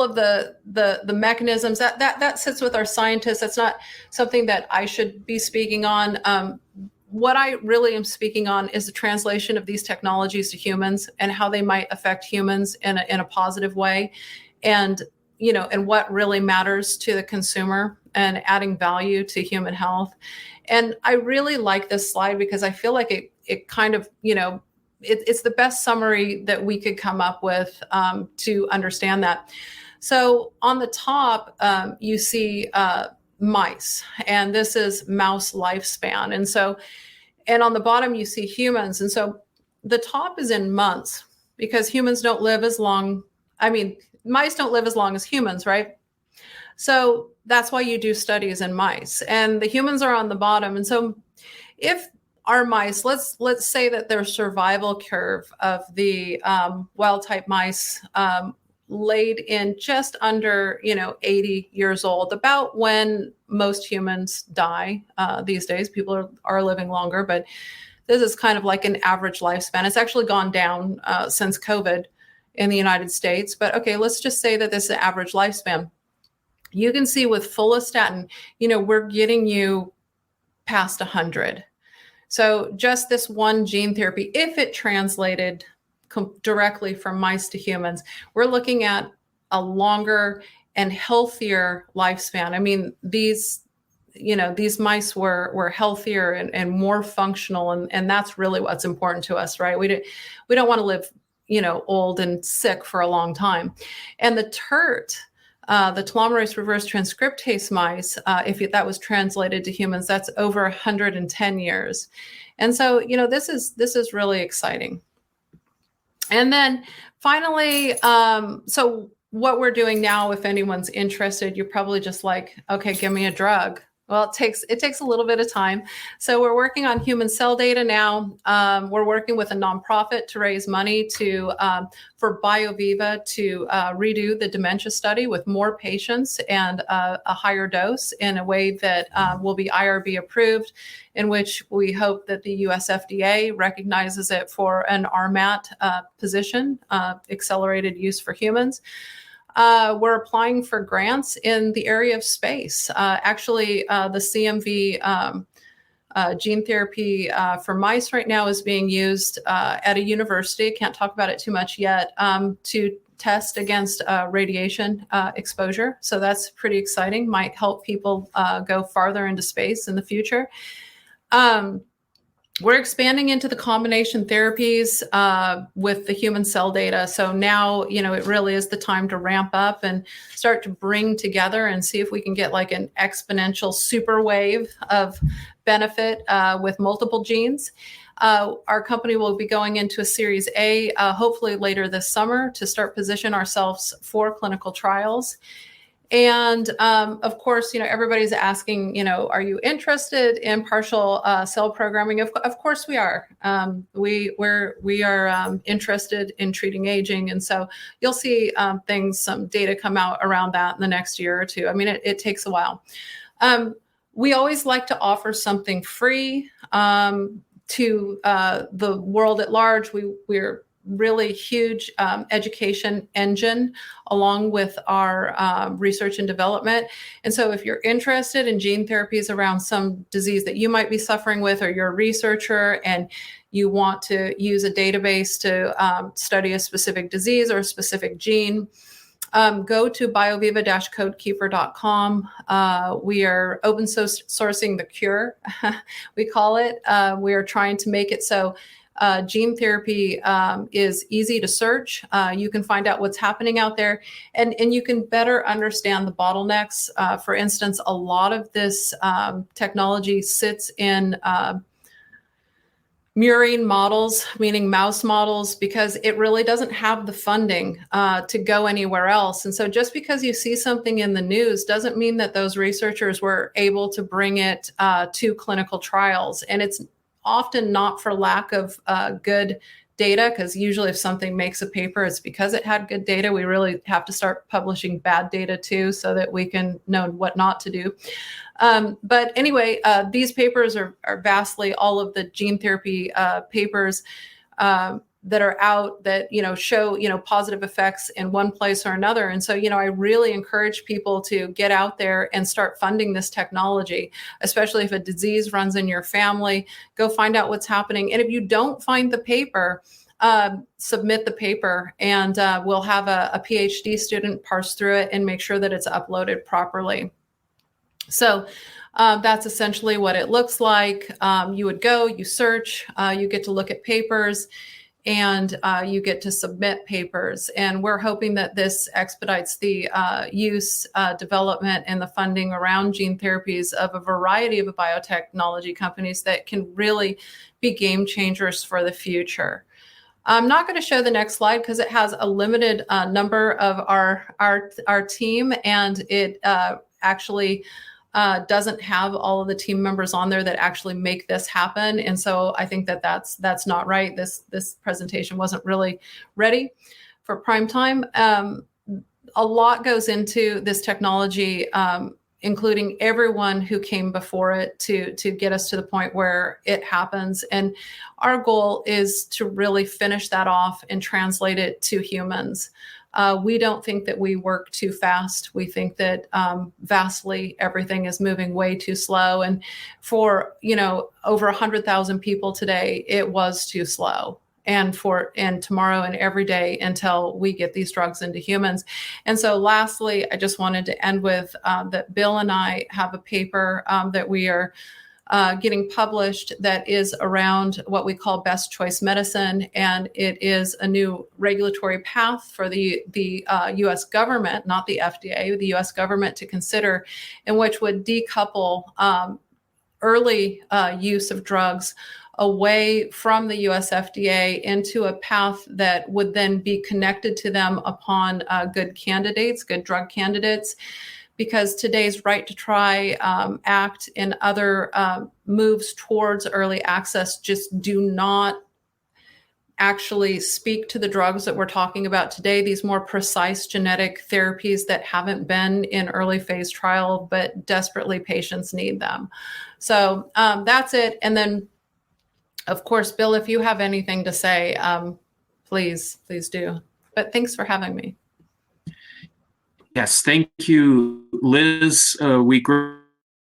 of the mechanisms that sits with our scientists. That's not something that I should be speaking on. What I really am speaking on is the translation of these technologies to humans and how they might affect humans in a positive way. And what really matters to the consumer and adding value to human health. And I really like this slide because I feel like it kind of, it's the best summary that we could come up with to understand that. So on the top, you see mice, and this is mouse lifespan. And on the bottom, you see humans. And so the top is in months because humans don't live as long. Mice don't live as long as humans, right? So that's why you do studies in mice, and the humans are on the bottom. And so if our mice, let's say that their survival curve of the wild type mice laid in just under 80 years old, about when most humans die these days. People are living longer, but this is kind of like an average lifespan. It's actually gone down since COVID in the United States. But okay, let's just say that this is an average lifespan. You can see with follistatin, we're getting you past 100. So just this one gene therapy, if it translated directly from mice to humans, we're looking at a longer and healthier lifespan. These mice were healthier and more functional, and that's really what's important to us, right? We don't want to live, old and sick for a long time. And the TERT, the telomerase reverse transcriptase mice, if that was translated to humans, that's over 110 years. And so, this is really exciting. And then finally, so what we're doing now, if anyone's interested, you're probably just like, okay, give me a drug. Well, it takes a little bit of time. So we're working on human cell data now. We're working with a nonprofit to raise money for BioViva to redo the dementia study with more patients and a higher dose in a way that will be IRB approved, in which we hope that the US FDA recognizes it for an RMAT position, accelerated use for humans. We're applying for grants in the area of space. Actually, the CMV gene therapy for mice right now is being used at a university. Can't talk about it too much yet, to test against radiation exposure. So that's pretty exciting. Might help people go farther into space in the future. We're expanding into the combination therapies with the human cell data. So now, it really is the time to ramp up and start to bring together and see if we can get like an exponential super wave of benefit with multiple genes. Our company will be going into a Series A, hopefully later this summer, to start position ourselves for clinical trials. And of course, everybody's asking, are you interested in partial cell programming? Of course we are. We are interested in treating aging, and so you'll see some data come out around that in the next year or two. It takes a while. We always like to offer something free to the world at large. We're really huge education engine along with our research and development. And so if you're interested in gene therapies around some disease that you might be suffering with, or you're a researcher and you want to use a database to study a specific disease or a specific gene, go to bioviva-codekeeper.com. We are open sourcing the cure, we call it. We are trying to make it so gene therapy is easy to search. You can find out what's happening out there, and you can better understand the bottlenecks. For instance, a lot of this technology sits in murine models, meaning mouse models, because it really doesn't have the funding to go anywhere else. And so just because you see something in the news doesn't mean that those researchers were able to bring it to clinical trials. And it's often not for lack of good data, because usually if something makes a paper, it's because it had good data. We really have to start publishing bad data too, so that we can know what not to do. But anyway, these papers are vastly, all of the gene therapy papers that are out that, show, positive effects in one place or another. And so, I really encourage people to get out there and start funding this technology, especially if a disease runs in your family. Go find out what's happening. And if you don't find the paper, submit the paper, and we'll have a PhD student parse through it and make sure that it's uploaded properly. So that's essentially what it looks like. You would go, you search, you get to look at papers, and you get to submit papers. And we're hoping that this expedites the use, development, and the funding around gene therapies of a variety of biotechnology companies that can really be game changers for the future. I'm not going to show the next slide because it has a limited number of our team, and it actually doesn't have all of the team members on there that actually make this happen. And so I think that that's not right. This presentation wasn't really ready for prime time. A lot goes into this technology, including everyone who came before it to get us to the point where it happens. And our goal is to really finish that off and translate it to humans. We don't think that we work too fast. We think that vastly everything is moving way too slow. And for, over 100,000 people today, it was too slow. And tomorrow and every day until we get these drugs into humans. And so lastly, I just wanted to end with that Bill and I have a paper that we are getting published that is around what we call best choice medicine. And it is a new regulatory path for the US government, not the FDA, the US government to consider, in which would decouple early use of drugs away from the US FDA into a path that would then be connected to them upon good drug candidates. Because today's Right to Try Act and other moves towards early access just do not actually speak to the drugs that we're talking about today, these more precise genetic therapies that haven't been in early phase trial, but desperately patients need them. So that's it. And then, of course, Bill, if you have anything to say, please do. But thanks for having me. Yes, thank you, Liz. We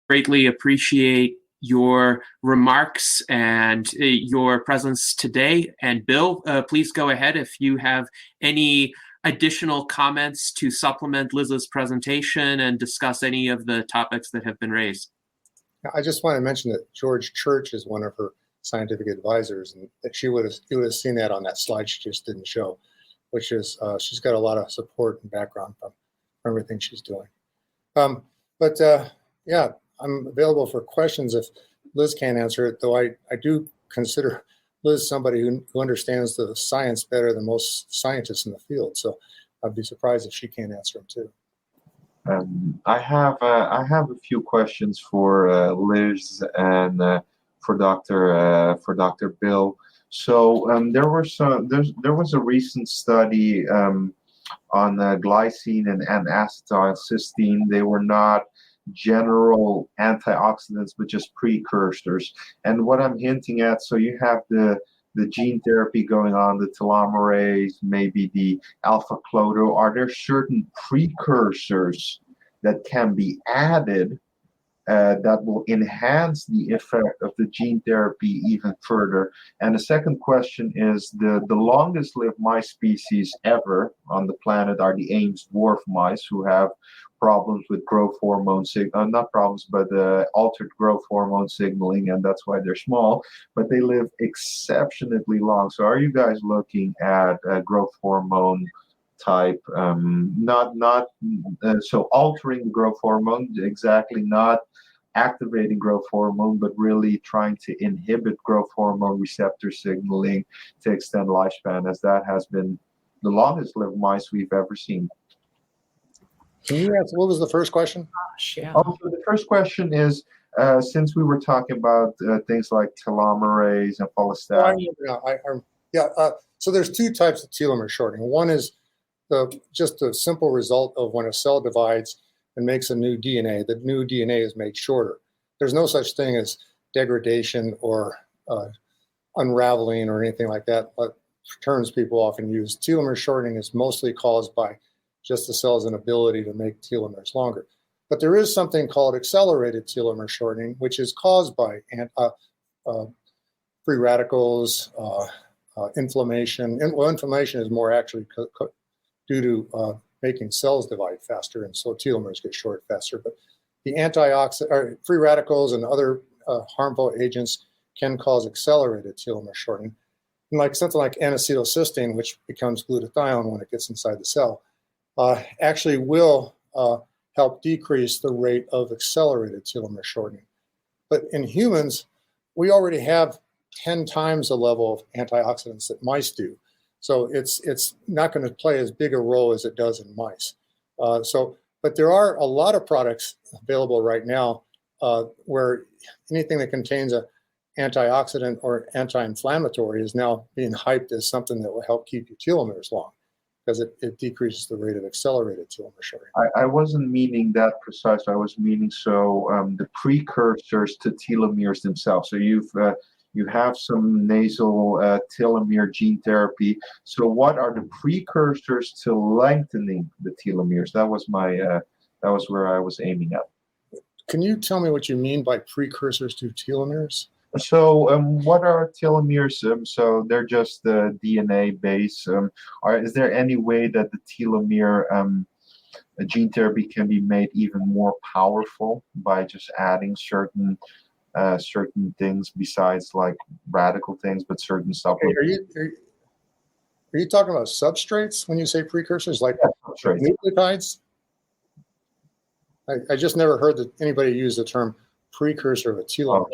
greatly appreciate your remarks and your presence today. And Bill, please go ahead if you have any additional comments to supplement Liz's presentation and discuss any of the topics that have been raised. I just want to mention that George Church is one of her scientific advisors, and that you would have seen that on that slide she just didn't show, which is she's got a lot of support and background from everything she's doing. Yeah, I'm available for questions if Liz can't answer it, though I do consider Liz somebody who understands the science better than most scientists in the field. So I'd be surprised if she can't answer them too. I have a few questions for Liz and for Dr. Bill. So there was a recent study on glycine and N-acetylcysteine. They were not general antioxidants, but just precursors. And what I'm hinting at, so you have the gene therapy going on, the telomerase, maybe the alpha-klodo. Are there certain precursors that can be added that will enhance the effect of the gene therapy even further? And the second question is, the longest lived mice species ever on the planet are the Ames dwarf mice, who have problems with growth hormone not problems, but altered growth hormone signaling, and that's why they're small, but they live exceptionally long. So are you guys looking at growth hormone type, so altering the growth hormone, exactly, not activating growth hormone, but really trying to inhibit growth hormone receptor signaling to extend lifespan, as that has been the longest lived mice we've ever seen. Can you answer, what was the first question? Gosh, yeah. Also, the first question is, since we were talking about things like telomerase and follistatin. So there's two types of telomere shortening. One is just a simple result of when a cell divides and makes a new DNA. The new DNA is made shorter. There's no such thing as degradation or unraveling or anything like that, but terms people often use. Telomere shortening is mostly caused by just the cell's inability to make telomeres longer. But there is something called accelerated telomere shortening, which is caused by free radicals, inflammation. Well, inflammation is more actually due to making cells divide faster, and so telomeres get short faster. But the free radicals and other harmful agents can cause accelerated telomere shortening. And like something like N-acetylcysteine, which becomes glutathione when it gets inside the cell, actually will help decrease the rate of accelerated telomere shortening. But in humans, we already have 10 times the level of antioxidants that mice do. So it's not going to play as big a role as it does in mice. But there are a lot of products available right now where anything that contains an antioxidant or anti-inflammatory is now being hyped as something that will help keep your telomeres long, because it decreases the rate of accelerated telomere shortening. I wasn't meaning that precise. I was meaning the precursors to telomeres themselves. So you have some nasal telomere gene therapy. So what are the precursors to lengthening the telomeres? That was where I was aiming at. Can you tell me what you mean by precursors to telomeres? So what are telomeres? So they're just the DNA base. Is there any way that the telomere gene therapy can be made even more powerful by just adding certain things besides like radical things, but certain supplements? Are you talking about substrates when you say precursors, like substrates, nucleotides? I just never heard that anybody use the term precursor of a telomere.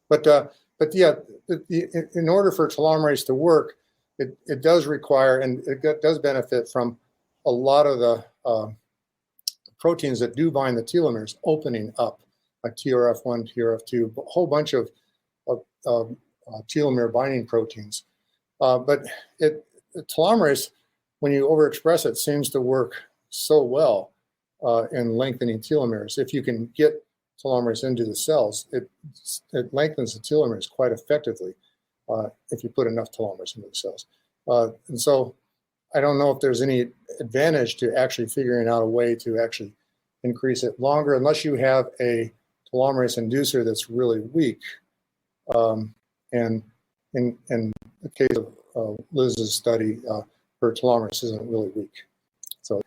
But yeah, in order for telomerase to work, it does require, and it does benefit from a lot of the proteins that do bind the telomeres opening up, like TRF1, TRF2, a whole bunch of telomere binding proteins. But telomerase, when you overexpress it, seems to work so well in lengthening telomeres. If you can get telomerase into the cells, it lengthens the telomeres quite effectively if you put enough telomerase into the cells. And so I don't know if there's any advantage to actually figuring out a way to actually increase it longer, unless you have a telomerase inducer that's really weak. And in the case of Liz's study, her telomerase isn't really weak. So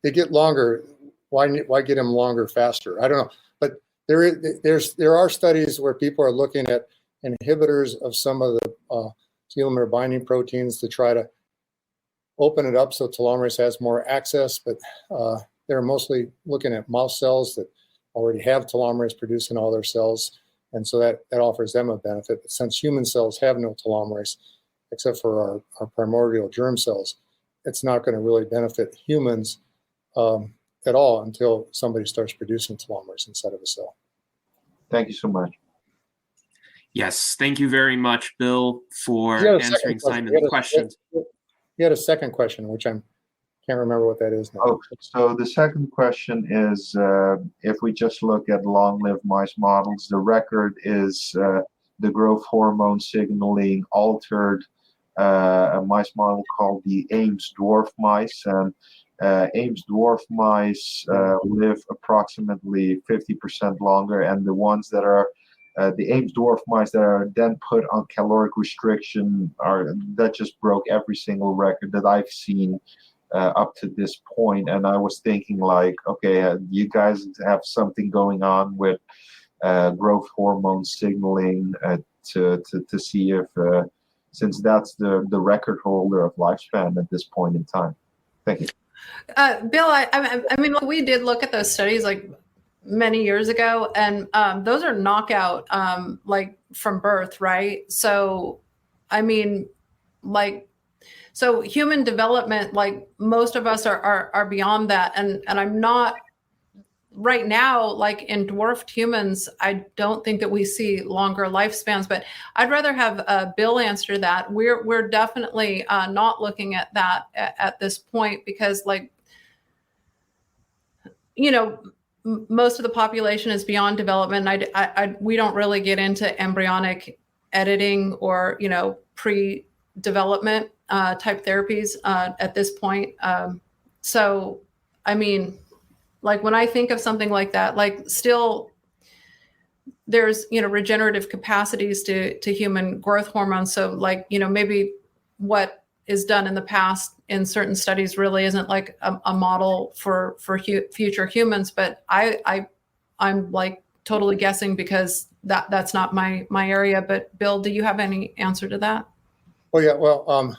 they get longer. Why get them longer faster? I don't know. But there are studies where people are looking at inhibitors of some of the telomere binding proteins to try to open it up so telomerase has more access. But they're mostly looking at mouse cells that already have telomerase produced in all their cells. And so that offers them a benefit. But since human cells have no telomerase, except for our primordial germ cells, it's not going to really benefit humans at all until somebody starts producing telomerase inside of a cell. Thank you so much. Yes, thank you very much, Bill, for answering Simon's questions. You had a second question, which I can't remember what that is now. Oh, so the second question is, if we just look at long-lived mice models, the record is the growth hormone signaling altered a mice model called the Ames dwarf mice. And Ames dwarf mice live approximately 50% longer, and the ones that are the Ames dwarf mice that are then put on caloric restriction that just broke every single record that I've seen up to this point. And I was thinking, like, okay, you guys have something going on with growth hormone signaling to see if since that's the record holder of lifespan at this point in time. Thank you. Bill, I mean, we did look at those studies. Like, many years ago, and those are knockout, like from birth, right? So, I mean, like, so human development, like most of us are beyond that, and I'm not right now, like in dwarfed humans, I don't think that we see longer lifespans, but I'd rather have Bill answer that. We're definitely not looking at that at this point, because, like, you know, most of the population is beyond development. We don't really get into embryonic editing or, you know, pre-development type therapies at this point. So, I mean, like when I think of something like that, like still there's, you know, regenerative capacities to human growth hormones. So, like, you know, maybe what is done in the past in certain studies really isn't like a model for future humans. But I'm like totally guessing, because that's not my area. But Bill, do you have any answer to that? Oh yeah, well, I'm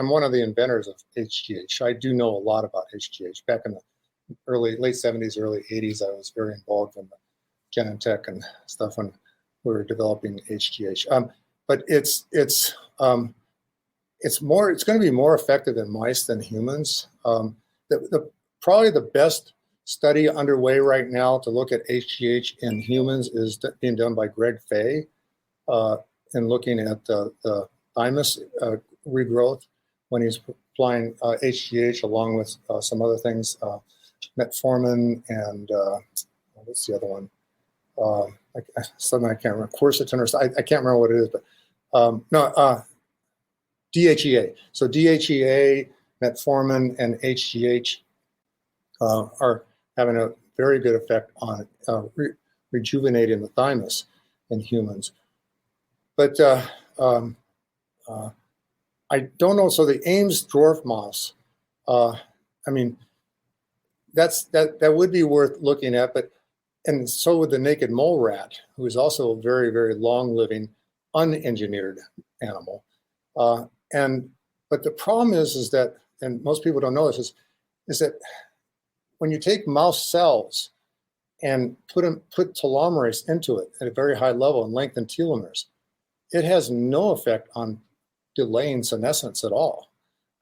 one of the inventors of HGH. I do know a lot about HGH. Back in the late 70s, early 80s, I was very involved in the Genentech and stuff when we were developing HGH. But it's going to be more effective in mice than humans. Probably the best study underway right now to look at HGH in humans is being done by Greg Fay, and looking at the thymus regrowth when he's applying HGH along with some other things, metformin and what's the other one? Something I can't remember. Quercetin, or I can't remember what it is, but DHEA. So DHEA, metformin, and HGH are having a very good effect on rejuvenating the thymus in humans. But I don't know. So the Ames dwarf mouse, I mean, that would be worth looking at. But and so would the naked mole rat, who is also a very, very long-living, unengineered animal. But the problem is that, and most people don't know this, is that when you take mouse cells and put telomerase into it at a very high level and lengthen telomeres, it has no effect on delaying senescence at all.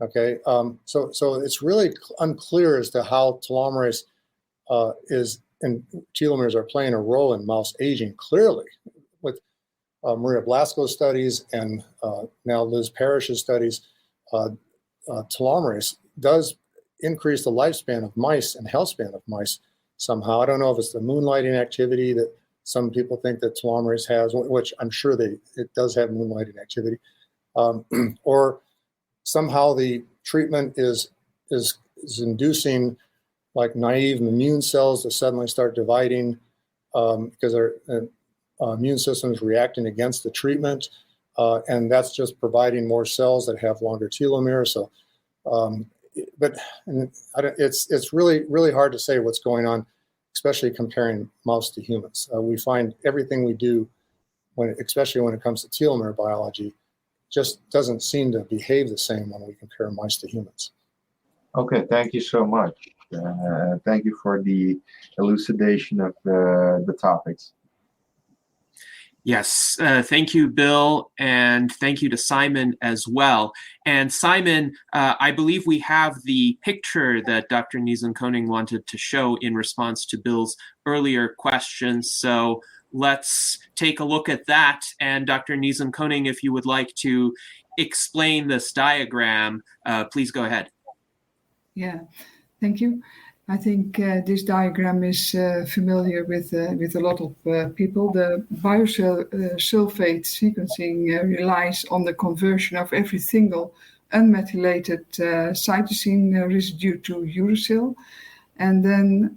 Okay, so it's really unclear as to how telomerase and telomeres are playing a role in mouse aging. Clearly, with Maria Blasco's studies and now Liz Parrish's studies, telomerase does increase the lifespan of mice and health span of mice somehow. I don't know if it's the moonlighting activity that some people think that telomerase has, which I'm sure it does have moonlighting activity, or somehow the treatment is inducing like naive immune cells to suddenly start dividing because their immune system is reacting against the treatment, and that's just providing more cells that have longer telomeres. So, but it's really hard to say what's going on, especially comparing mouse to humans. We find everything we do, especially when it comes to telomere biology, just doesn't seem to behave the same when we compare mice to humans. Okay, thank you so much. Thank you for the elucidation of the topics. Yes, thank you, Bill, and thank you to Simon as well. And Simon, I believe we have the picture that Dr. Niezen-Koning wanted to show in response to Bill's earlier questions. So let's take a look at that. And Dr. Niezen-Koning, if you would like to explain this diagram, please go ahead. Yeah, thank you. I think this diagram is familiar with a lot of people. The biosulfate sequencing relies on the conversion of every single unmethylated cytosine residue to uracil. And then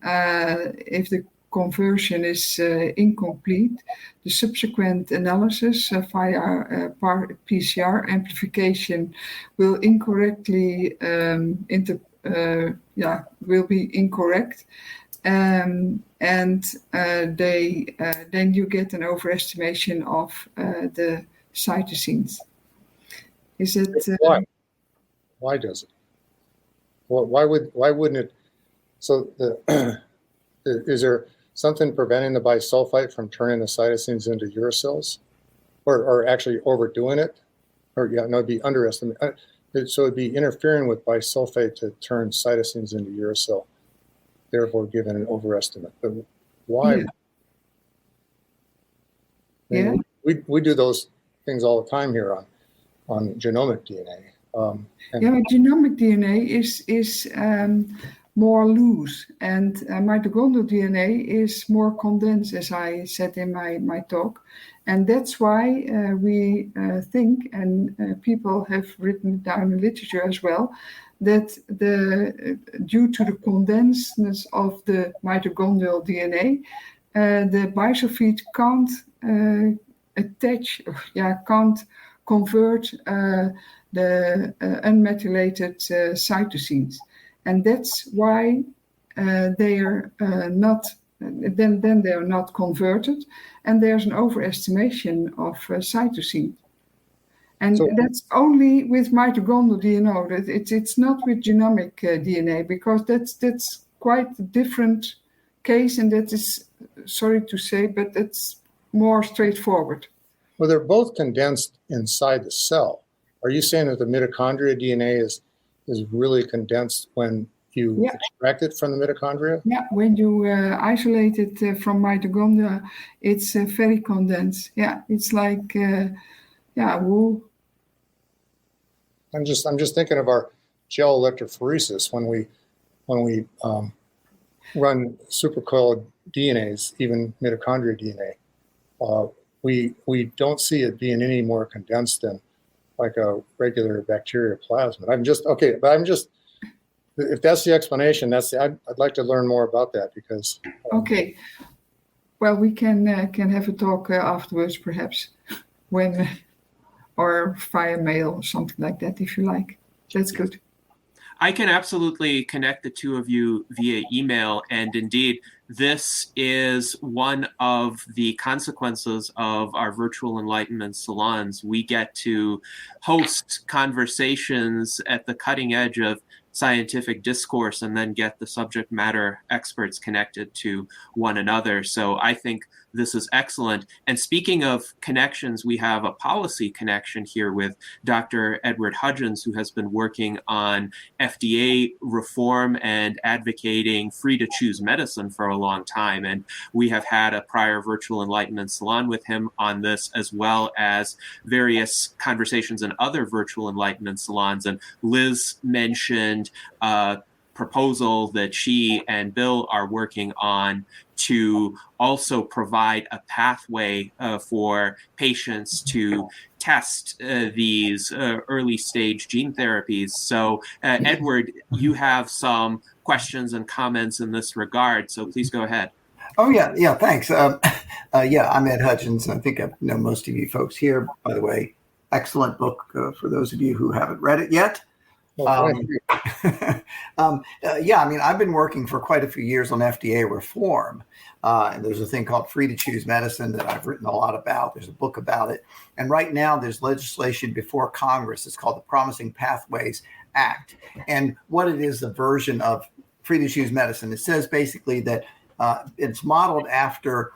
if the conversion is incomplete, the subsequent analysis via PCR amplification will incorrectly will be incorrect, and then you get an overestimation of the cytosines. Is it? Why does it? Well, why wouldn't it? So Is there something preventing the bisulfite from turning the cytosines into uracils, or actually overdoing it? Or it'd be underestimated. So it'd be interfering with bisulfate to turn cytosines into uracil, therefore giving an overestimate. But why? Yeah. We do those things all the time here on genomic DNA. But genomic DNA is more loose, and mitochondrial DNA is more condensed, as I said in my talk. And that's why we think, and people have written it down in literature as well, that due to the condensedness of the mitochondrial DNA, the bisulfite can't can't convert the unmethylated cytosines. And that's why they are not, then they are not converted, and there's an overestimation of cytosine. And that's only with mitochondrial DNA. It's not with genomic DNA, because that's quite a different case, and that is, sorry to say, but it's more straightforward. Well, they're both condensed inside the cell. Are you saying that the mitochondria DNA is really condensed when you extract it from the mitochondria? Yeah, when you isolate it from mitochondria, it's very condensed. Yeah, it's like wool. I'm just thinking of our gel electrophoresis when we run supercoiled DNAs, even mitochondria DNA. We don't see it being any more condensed than like a regular bacteria plasmid. If that's the explanation, I'd like to learn more about that, because. Okay, well, we can have a talk afterwards, perhaps, when or via mail or something like that, if you like. That's good. I can absolutely connect the two of you via email, and indeed, this is one of the consequences of our virtual enlightenment salons. We get to host conversations at the cutting edge of scientific discourse and then get the subject matter experts connected to one another. So I think this is excellent. And speaking of connections, we have a policy connection here with Dr. Edward Hudgens, who has been working on FDA reform and advocating free to choose medicine for a long time. And we have had a prior virtual enlightenment salon with him on this, as well as various conversations in other virtual enlightenment salons. And Liz mentioned a proposal that she and Bill are working on to also provide a pathway for patients to test these early stage gene therapies. So Edward, you have some questions and comments in this regard, so please go ahead. Oh, yeah, thanks. I'm Ed Hudgens, and I think I know most of you folks here. By the way, excellent book for those of you who haven't read it yet. I've been working for quite a few years on FDA reform. And there's a thing called free to choose medicine that I've written a lot about. There's a book about it. And right now there's legislation before Congress. It's called the Promising Pathways Act. And what it is, the version of free to choose medicine. It says basically that it's modeled after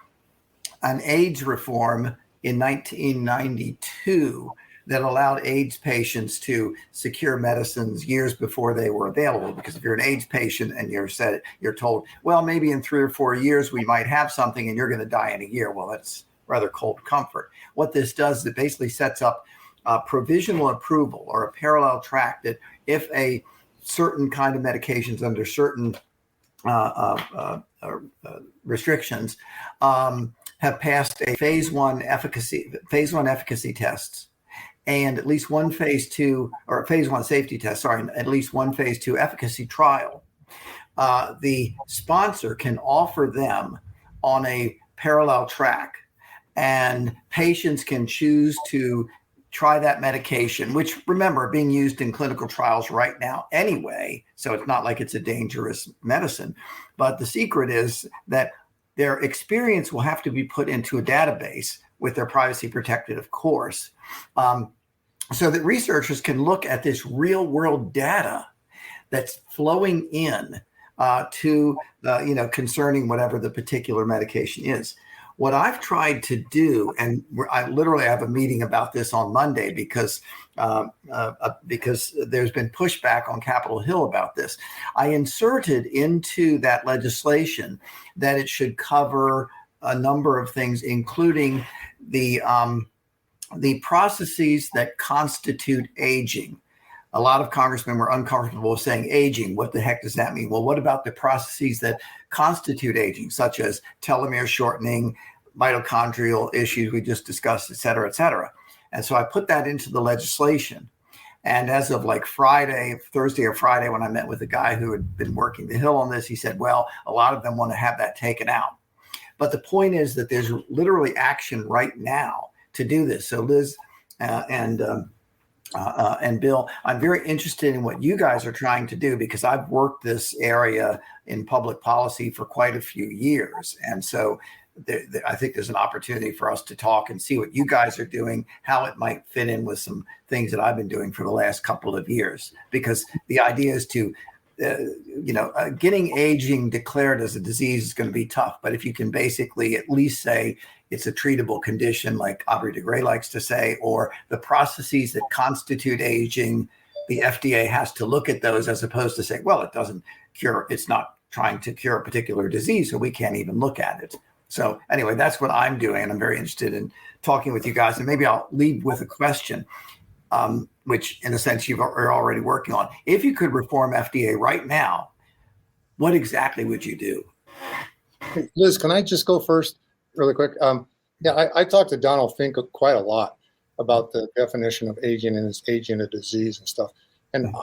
an AIDS reform in 1992 that allowed AIDS patients to secure medicines years before they were available. Because if you're an AIDS patient and you're told, well, maybe in 3 or 4 years we might have something and you're going to die in a year. Well, that's rather cold comfort. What this does is it basically sets up provisional approval or a parallel track that if a certain kind of medications under certain restrictions have passed a phase one efficacy tests, and at least one phase 2 or phase 1 safety test, at least one phase 2 efficacy trial, the sponsor can offer them on a parallel track, and patients can choose to try that medication, which, remember, being used in clinical trials right now anyway, so it's not like it's a dangerous medicine. But the secret is that their experience will have to be put into a database with their privacy protected, of course, so that researchers can look at this real world data that's flowing in concerning whatever the particular medication is. What I've tried to do, and I literally have a meeting about this on Monday because there's been pushback on Capitol Hill about this. I inserted into that legislation that it should cover a number of things, including the processes that constitute aging. A lot of congressmen were uncomfortable saying aging. What the heck does that mean? Well, what about the processes that constitute aging, such as telomere shortening, mitochondrial issues we just discussed, et cetera, et cetera. And so I put that into the legislation. And as of like Thursday or Friday, when I met with a guy who had been working the Hill on this, he said, well, a lot of them want to have that taken out. But the point is that there's literally action right now to do this. So Liz and Bill, I'm very interested in what you guys are trying to do, because I've worked this area in public policy for quite a few years. And so I think there's an opportunity for us to talk and see what you guys are doing, how it might fit in with some things that I've been doing for the last couple of years, because the idea is to, getting aging declared as a disease is going to be tough. But if you can basically at least say it's a treatable condition, like Aubrey de Grey likes to say, or the processes that constitute aging, the FDA has to look at those, as opposed to say, well, it's not trying to cure a particular disease, so we can't even look at it. So anyway, that's what I'm doing, and I'm very interested in talking with you guys. And maybe I'll lead with a question, which in a sense are already working on. If you could reform FDA right now, what exactly would you do? Hey, Liz, can I just go first really quick? I talked to Donald Fink quite a lot about the definition of aging and is aging a disease and stuff. And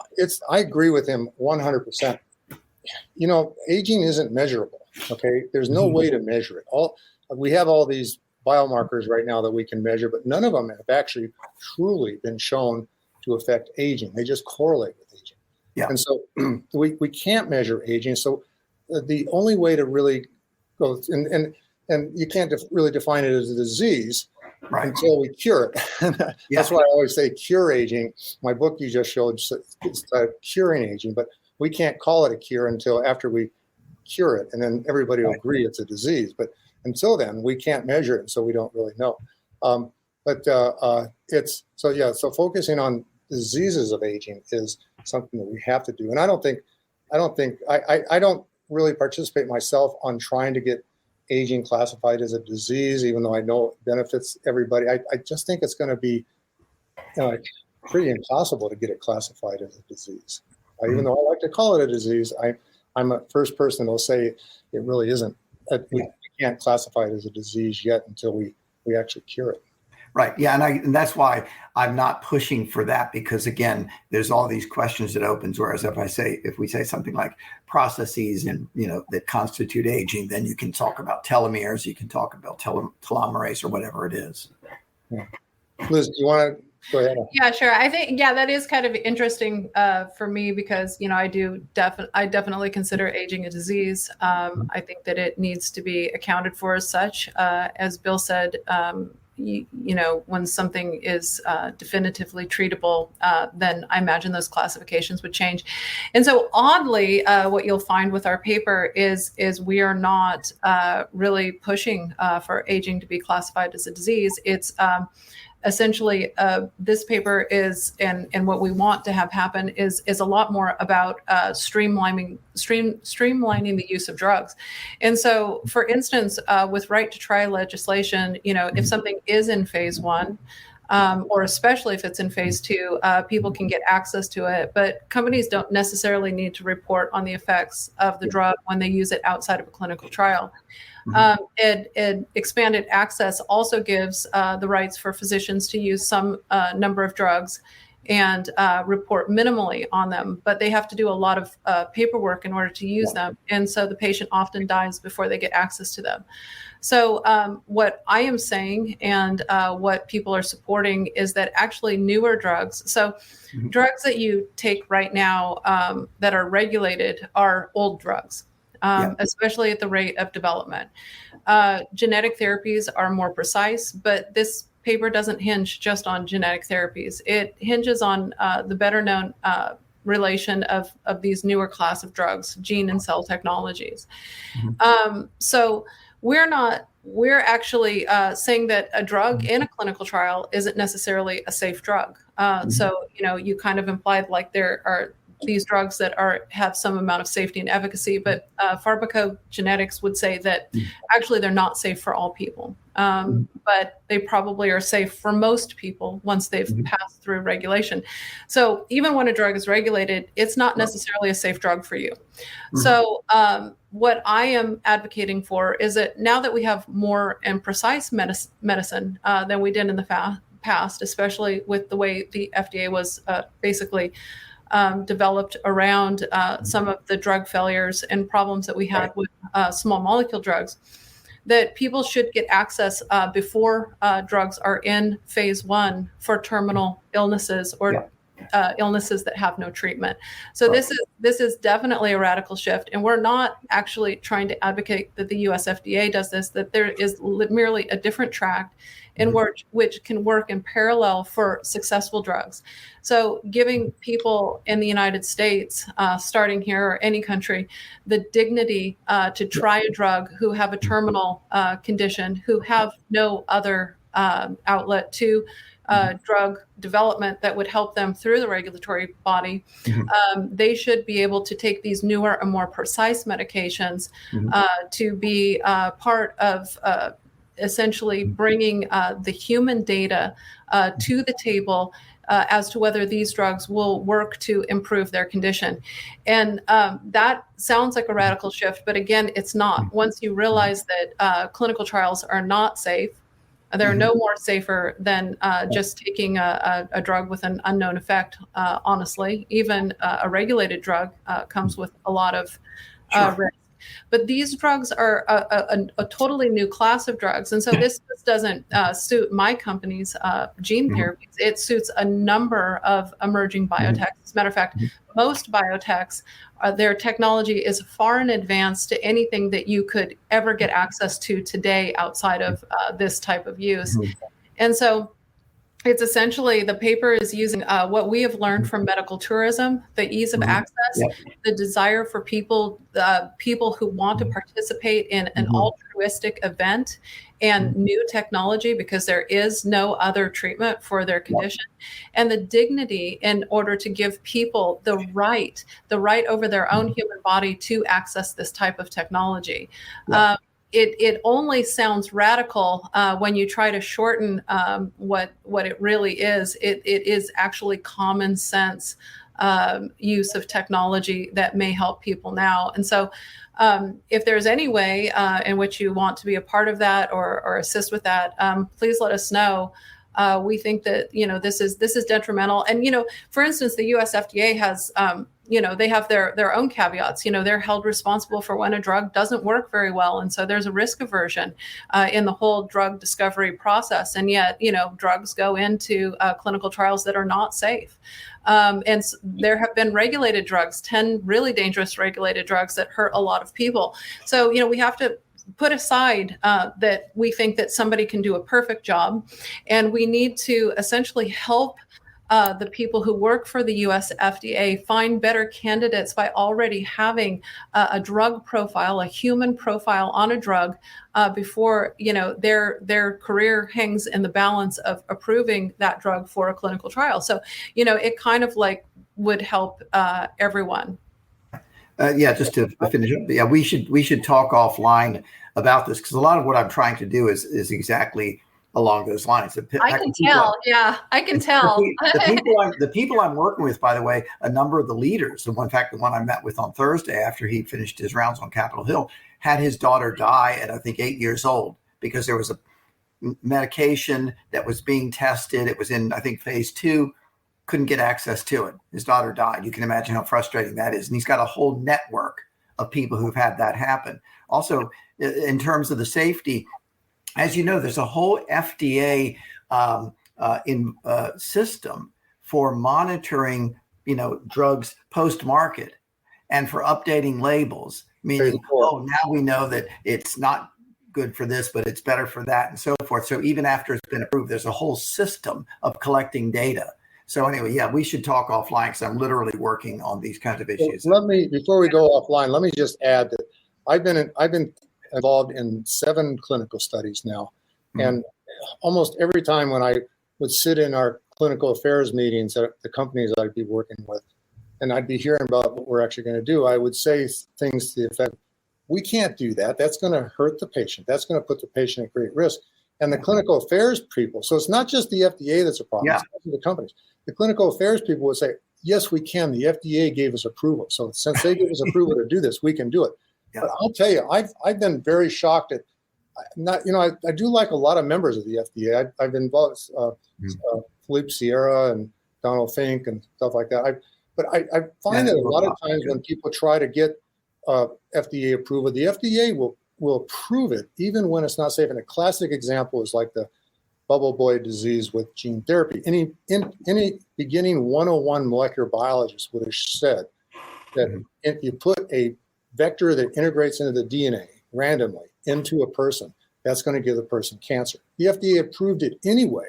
I agree with him 100%. Aging isn't measurable. Okay, there's no way to measure it. We have all these biomarkers right now that we can measure, but none of them have actually truly been shown to affect aging. They just correlate with aging. Yeah. And so we can't measure aging. So the only way to really go, and you can't really define it as a disease, right, until we cure it. That's why I always say cure aging. My book you just showed, it's curing aging, but we can't call it a cure until after we cure it, and then everybody will agree it's a disease. But until then, we can't measure it, so we don't really know. So focusing on diseases of aging is something that we have to do. And I don't really participate myself on trying to get aging classified as a disease, even though I know it benefits everybody. I just think it's going to be pretty impossible to get it classified as a disease. Even though I like to call it a disease, I'm a first person who'll say it really isn't. We can't classify it as a disease yet until we actually cure it. Right. Yeah. And that's why I'm not pushing for that, because again, there's all these questions it opens. Whereas if we say something like processes and, that constitute aging, then you can talk about telomeres, you can talk about telomerase or whatever it is. Yeah. Liz, do you want to go ahead? Yeah, sure. I think, that is kind of interesting for me, because, I definitely consider aging a disease. I think that it needs to be accounted for as such. As Bill said, when something is definitively treatable, then I imagine those classifications would change. And so oddly, what you'll find with our paper is we are not really pushing for aging to be classified as a disease. It's essentially this paper is, and what we want to have happen is a lot more about streamlining the use of drugs. And so, for instance, with right to try legislation, if something is in phase 1, or especially if it's in phase 2, people can get access to it, but companies don't necessarily need to report on the effects of the drug when they use it outside of a clinical trial. Expanded access also gives the rights for physicians to use some number of drugs and report minimally on them, but they have to do a lot of paperwork in order to use them. And so the patient often dies before they get access to them. So what I am saying and what people are supporting is that actually newer drugs, so drugs that you take right now that are regulated are old drugs. Especially at the rate of development. Genetic therapies are more precise, but this paper doesn't hinge just on genetic therapies. It hinges on the better known relation of these newer class of drugs, gene and cell technologies. So we're actually saying that a drug in a clinical trial isn't necessarily a safe drug. So, you kind of implied like there are these drugs that have some amount of safety and efficacy, but pharmacogenetics would say that actually they're not safe for all people. But they probably are safe for most people once they've passed through regulation. So even when a drug is regulated, it's not necessarily a safe drug for you. So what I am advocating for is that now that we have more and precise medicine than we did in the past, especially with the way the FDA was basically developed around some of the drug failures and problems that we had with small molecule drugs, that people should get access before drugs are in phase 1 for terminal illnesses or illnesses that have no treatment. So this is definitely a radical shift, and we're not actually trying to advocate that the US FDA does this, that there is merely a different track in which can work in parallel for successful drugs. So giving people in the United States, starting here or any country, the dignity to try a drug who have a terminal condition, who have no other outlet to drug development that would help them through the regulatory body, they should be able to take these newer and more precise medications to be part of essentially bringing the human data to the table as to whether these drugs will work to improve their condition. And that sounds like a radical shift, but again, it's not. Once you realize that clinical trials are not safe, they're no more safer than just taking a drug with an unknown effect, honestly. Even a regulated drug comes with a lot of risk. But these drugs are a totally new class of drugs. And so this doesn't suit my company's gene therapies. It suits a number of emerging biotechs. As a matter of fact, most biotechs, their technology is far in advance to anything that you could ever get access to today outside of this type of use. And so it's essentially, the paper is using what we have learned from medical tourism, the ease of access, the desire for people who want to participate in an altruistic event and new technology because there is no other treatment for their condition, and the dignity in order to give people the right over their own human body to access this type of technology. It only sounds radical when you try to shorten what it really is. It is actually common sense use of technology that may help people now. And so if there's any way in which you want to be a part of that or assist with that, please let us know. We think that, this is detrimental. And, for instance, the US FDA has, they have their own caveats. They're held responsible for when a drug doesn't work very well. And so there's a risk aversion in the whole drug discovery process. And yet, drugs go into clinical trials that are not safe. And there have been regulated drugs, 10 really dangerous regulated drugs that hurt a lot of people. So, we have to put aside that we think that somebody can do a perfect job, and we need to essentially help the people who work for the US FDA find better candidates by already having a drug profile, a human profile on a drug before their career hangs in the balance of approving that drug for a clinical trial. So it kind of like would help everyone. Just to finish up, we should talk offline about this, because a lot of what I'm trying to do is exactly along those lines. I can tell. The people I'm working with, by the way, a number of the leaders, and in fact, the one I met with on Thursday after he finished his rounds on Capitol Hill, had his daughter die at, I think, 8 years old because there was a medication that was being tested. It was in, I think, phase 2. Couldn't get access to it. His daughter died. You can imagine how frustrating that is. And he's got a whole network of people who've had that happen. Also, in terms of the safety, as you know, there's a whole FDA system for monitoring, drugs post-market and for updating labels, meaning, now we know that it's not good for this, but it's better for that and so forth. So even after it's been approved, there's a whole system of collecting data. So anyway, yeah, we should talk offline because I'm literally working on these kinds of issues. Well, before we go offline, let me just add that I've been involved in 7 clinical studies now, and almost every time when I would sit in our clinical affairs meetings at the companies I'd be working with, and I'd be hearing about what we're actually going to do, I would say things to the effect, we can't do that. That's going to hurt the patient. That's going to put the patient at great risk. And the clinical affairs people, so it's not just the FDA that's a problem, it's also the companies. The clinical affairs people would say, yes, we can. The FDA gave us approval. So since they gave us approval to do this, we can do it. Yeah. But I'll tell you, I've been very shocked at, I do like a lot of members of the FDA. I've involved Philippe Sierra and Donald Fink and stuff like that. But I find that a lot of times when people try to get FDA approval, the FDA will approve it even when it's not safe. And a classic example is like the bubble boy disease with gene therapy. Any beginning 101 molecular biologist would have said that if you put a vector that integrates into the DNA randomly into a person, that's going to give the person cancer. The FDA approved it anyway,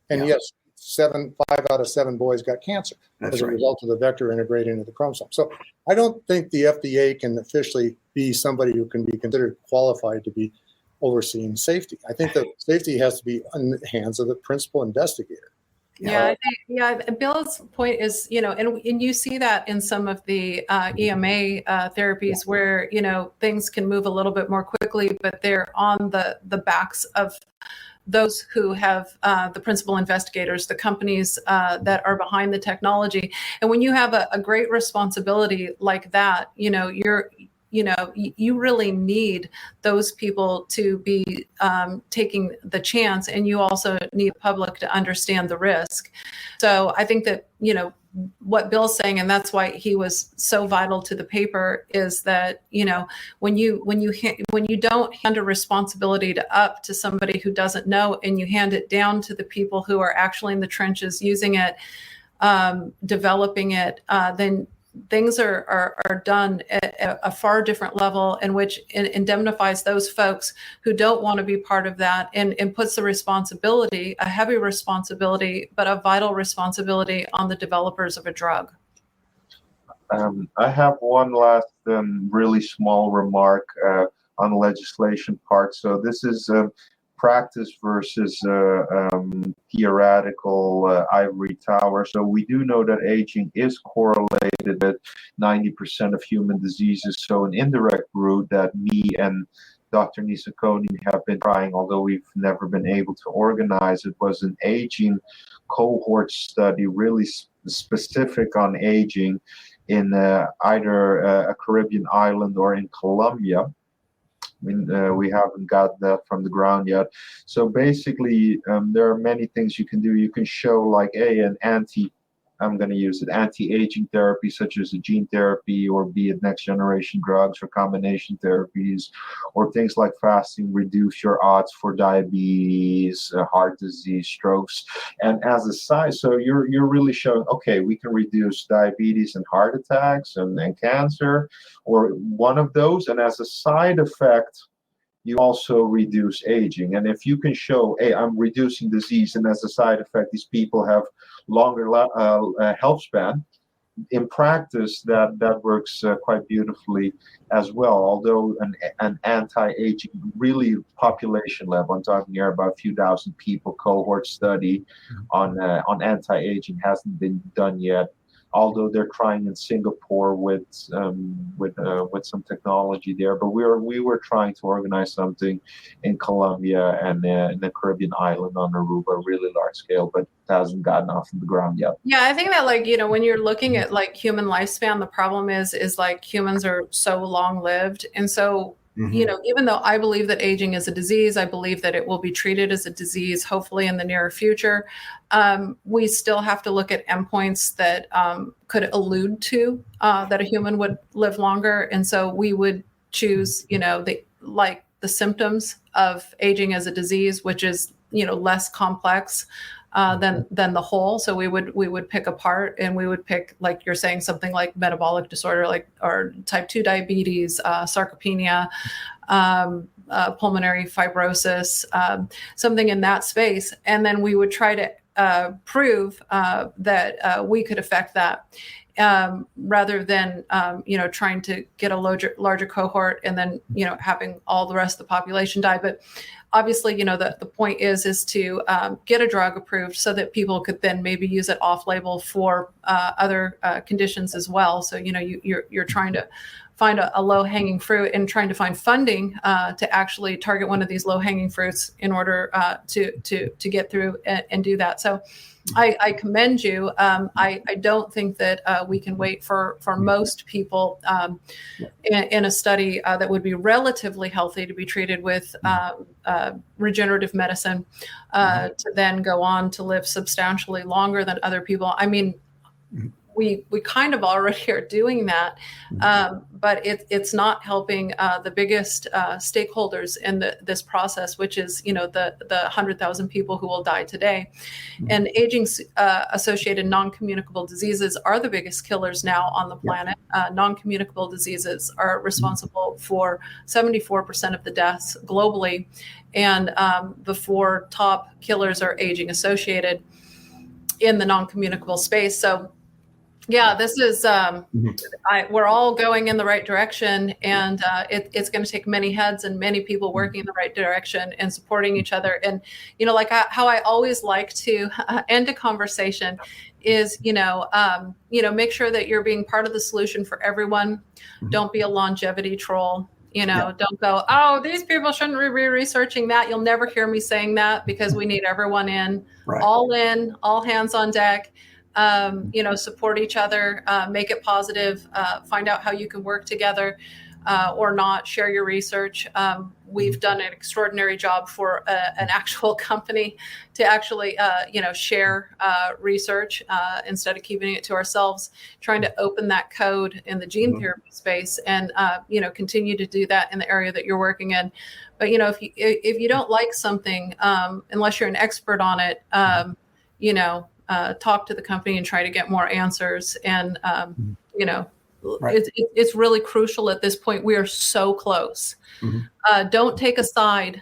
and yes, 5 out of 7 boys got cancer as a result of the vector integrating into the chromosome. So I don't think the FDA can officially be somebody who can be considered qualified to be overseeing safety. I think that safety has to be in the hands of the principal investigator. I think, Bill's point is, and you see that in some of the EMA therapies where, things can move a little bit more quickly, but they're on the backs of those who have the principal investigators, the companies that are behind the technology. And when you have a great responsibility like that, you really need those people to be taking the chance, and you also need the public to understand the risk. So I think that, what Bill's saying, and that's why he was so vital to the paper, is that, when you don't hand a responsibility to somebody who doesn't know, and you hand it down to the people who are actually in the trenches using it, developing it, then things are done at a far different level, in which indemnifies those folks who don't want to be part of that, and puts the responsibility, a heavy responsibility, but a vital responsibility, on the developers of a drug. I have one last really small remark on the legislation part. So this is practice versus theoretical ivory tower. So we do know that aging is correlated with 90% of human diseases. So an indirect route that me and Dr. Niezen-Koning have been trying, although we've never been able to organize it, was an aging cohort study, really specific on aging in either a Caribbean island or in Colombia. We haven't got that from the ground yet. So basically, there are many things you can do. You can show like anti-aging therapy, such as a gene therapy, or be it next generation drugs or combination therapies, or things like fasting reduce your odds for diabetes, heart disease, strokes. And as a side, so you're really showing, okay, we can reduce diabetes and heart attacks and cancer, or one of those. And as a side effect, you also reduce aging. And if you can show, hey, I'm reducing disease, and as a side effect, these people have longer health span, in practice, that works quite beautifully as well. Although an anti-aging, really population level, I'm talking here about a few thousand people cohort study on anti-aging hasn't been done yet. Although they're trying in Singapore with some technology there, but we were trying to organize something in Colombia and in the Caribbean island on Aruba, really large scale, but it hasn't gotten off the ground yet. Yeah, I think that when you're looking at human lifespan, the problem is humans are so long lived, and so. Even though I believe that aging is a disease, I believe that it will be treated as a disease, hopefully in the near future. We still have to look at endpoints that could allude to that a human would live longer. And so we would choose, the symptoms of aging as a disease, which is, less complex than the whole. So we would pick a part, and we would pick, like you're saying, something like metabolic disorder, or type 2 diabetes, sarcopenia, pulmonary fibrosis, something in that space. And then we would try to prove that we could affect that, rather than trying to get a larger cohort and then having all the rest of the population die. But obviously, the point is to get a drug approved so that people could then maybe use it off-label for other conditions as well. So you're trying to find a low-hanging fruit and trying to find funding to actually target one of these low-hanging fruits in order to get through and do that. So I commend you. I don't think that we can wait for most people in a study that would be relatively healthy to be treated with regenerative medicine to then go on to live substantially longer than other people. I mean, we kind of already are doing that, but it's not helping the biggest stakeholders in this process, which is the 100,000 people who will die today. And aging associated non-communicable diseases are the biggest killers now on the planet. Non-communicable diseases are responsible for 74% of the deaths globally, and the 4 top killers are aging associated in the non-communicable space. So yeah, this is, we're all going in the right direction, and it's going to take many heads and many people working in the right direction and supporting each other. And, like how I always like to end a conversation is, make sure that you're being part of the solution for everyone. Don't be a longevity troll. Don't go, oh, these people shouldn't be researching that. You'll never hear me saying that, because we need everyone in, all hands on deck. Support each other, make it positive, find out how you can work together or not, share your research. We've done an extraordinary job for an actual company to actually, share research instead of keeping it to ourselves, trying to open that code in the gene therapy space and, continue to do that in the area that you're working in. But, if you don't like something, unless you're an expert on it, talk to the company and try to get more answers. And, it's really crucial at this point. We are so close. Don't take a side,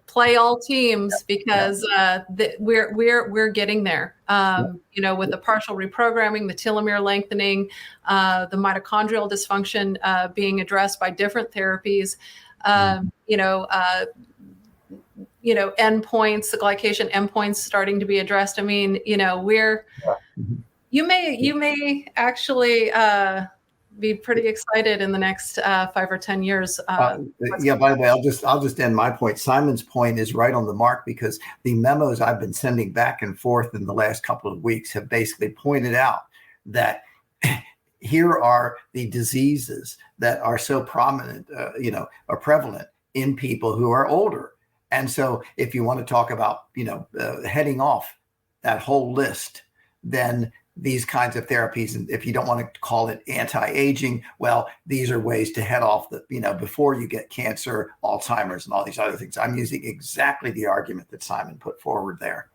play all teams, because we're getting there, with the partial reprogramming, the telomere lengthening, the mitochondrial dysfunction being addressed by different therapies, endpoints, the glycation endpoints starting to be addressed. I mean, you may actually be pretty excited in the next 5 or 10 years. By the way, I'll just end my point. Simon's point is right on the mark, because the memos I've been sending back and forth in the last couple of weeks have basically pointed out that here are the diseases that are so prominent, are prevalent in people who are older. And so if you want to talk about, heading off that whole list, then these kinds of therapies, and if you don't want to call it anti-aging, well, these are ways to head off before you get cancer, Alzheimer's, and all these other things. I'm using exactly the argument that Simon put forward there.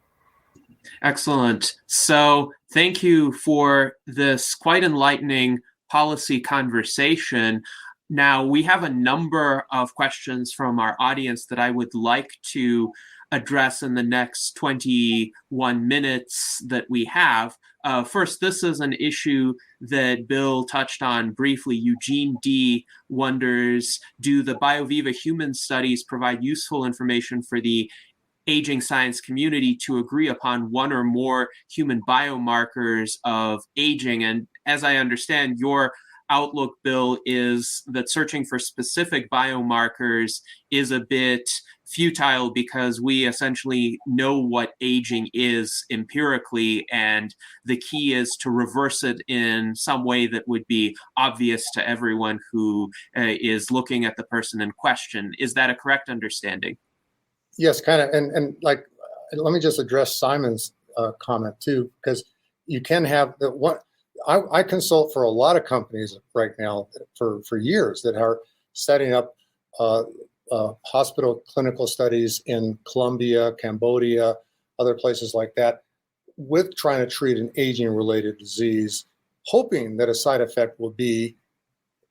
Excellent. So thank you for this quite enlightening policy conversation. Now, we have a number of questions from our audience that I would like to address in the next 21 minutes that we have. First, this is an issue that Bill touched on briefly. Eugene D. wonders, do the BioViva human studies provide useful information for the aging science community to agree upon one or more human biomarkers of aging? And as I understand, your outlook, Bill, is that searching for specific biomarkers is a bit futile, because we essentially know what aging is empirically, and the key is to reverse it in some way that would be obvious to everyone who is looking at the person in question. Is that a correct understanding? Yes, kind of. And let me just address Simon's comment too, because you can have the one. I consult for a lot of companies right now for years that are setting up hospital clinical studies in Colombia, Cambodia, other places like that, with trying to treat an aging-related disease, hoping that a side effect will be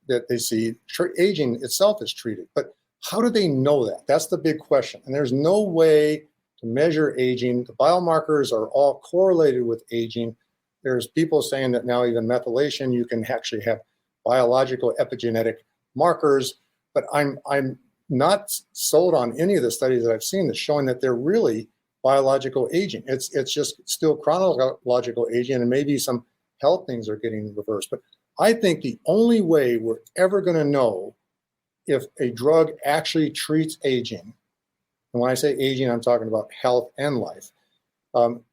that they see aging itself is treated. But how do they know that? That's the big question. And there's no way to measure aging. The biomarkers are all correlated with aging. There's people saying that now even methylation, you can actually have biological epigenetic markers, but I'm not sold on any of the studies that I've seen that's showing that they're really biological aging. It's just still chronological aging, and maybe some health things are getting reversed. But I think the only way we're ever going to know if a drug actually treats aging, and when I say aging, I'm talking about health and life,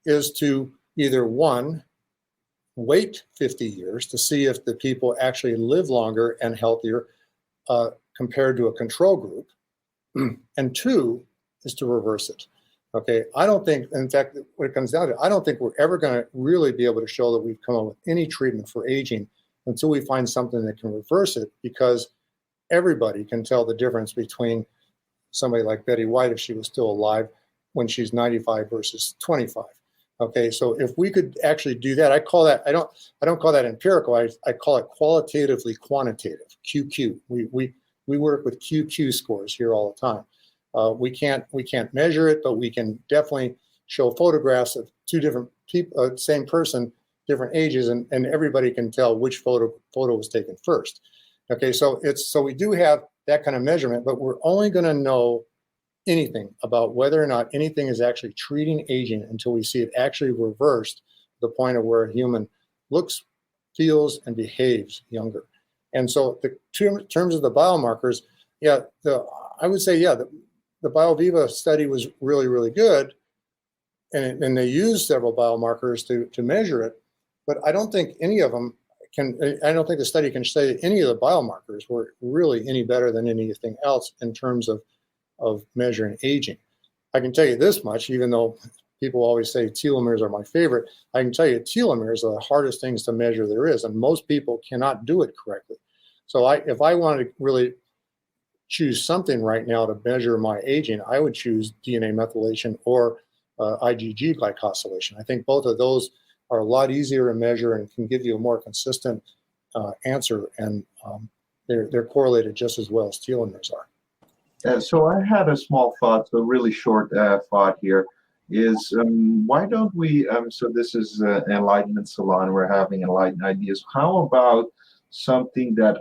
is to either one, wait 50 years to see if the people actually live longer and healthier compared to a control group, and two is to reverse it. Okay, I don't think, in fact, what it comes down to, I don't think we're ever going to really be able to show that we've come up with any treatment for aging until we find something that can reverse it, because everybody can tell the difference between somebody like Betty White, if she was still alive, when she's 95 versus 25. Okay, so if we could actually do that, I call that, I don't call that empirical, I call it qualitatively quantitative, QQ. We work with QQ scores here all the time. We can't measure it, but we can definitely show photographs of two different people, same person, different ages, and everybody can tell which photo was taken first. Okay, so we do have that kind of measurement, but we're only going to know anything about whether or not anything is actually treating aging until we see it actually reversed to the point of where a human looks, feels, and behaves younger. And so the terms of the biomarkers, I would say, the BioViva study was really, really good, and they used several biomarkers to measure it, but I don't think any of them I don't think the study can say that any of the biomarkers were really any better than anything else in terms of measuring aging. I can tell you this much, even though people always say telomeres are my favorite, I can tell you telomeres are the hardest things to measure there is, and most people cannot do it correctly. So if I wanted to really choose something right now to measure my aging, I would choose DNA methylation or IgG glycosylation. I think both of those are a lot easier to measure and can give you a more consistent answer, and they're correlated just as well as telomeres are. So I had a small thought, so really short thought here, is why don't we, so this is Enlightenment Salon, we're having enlightened ideas. How about something that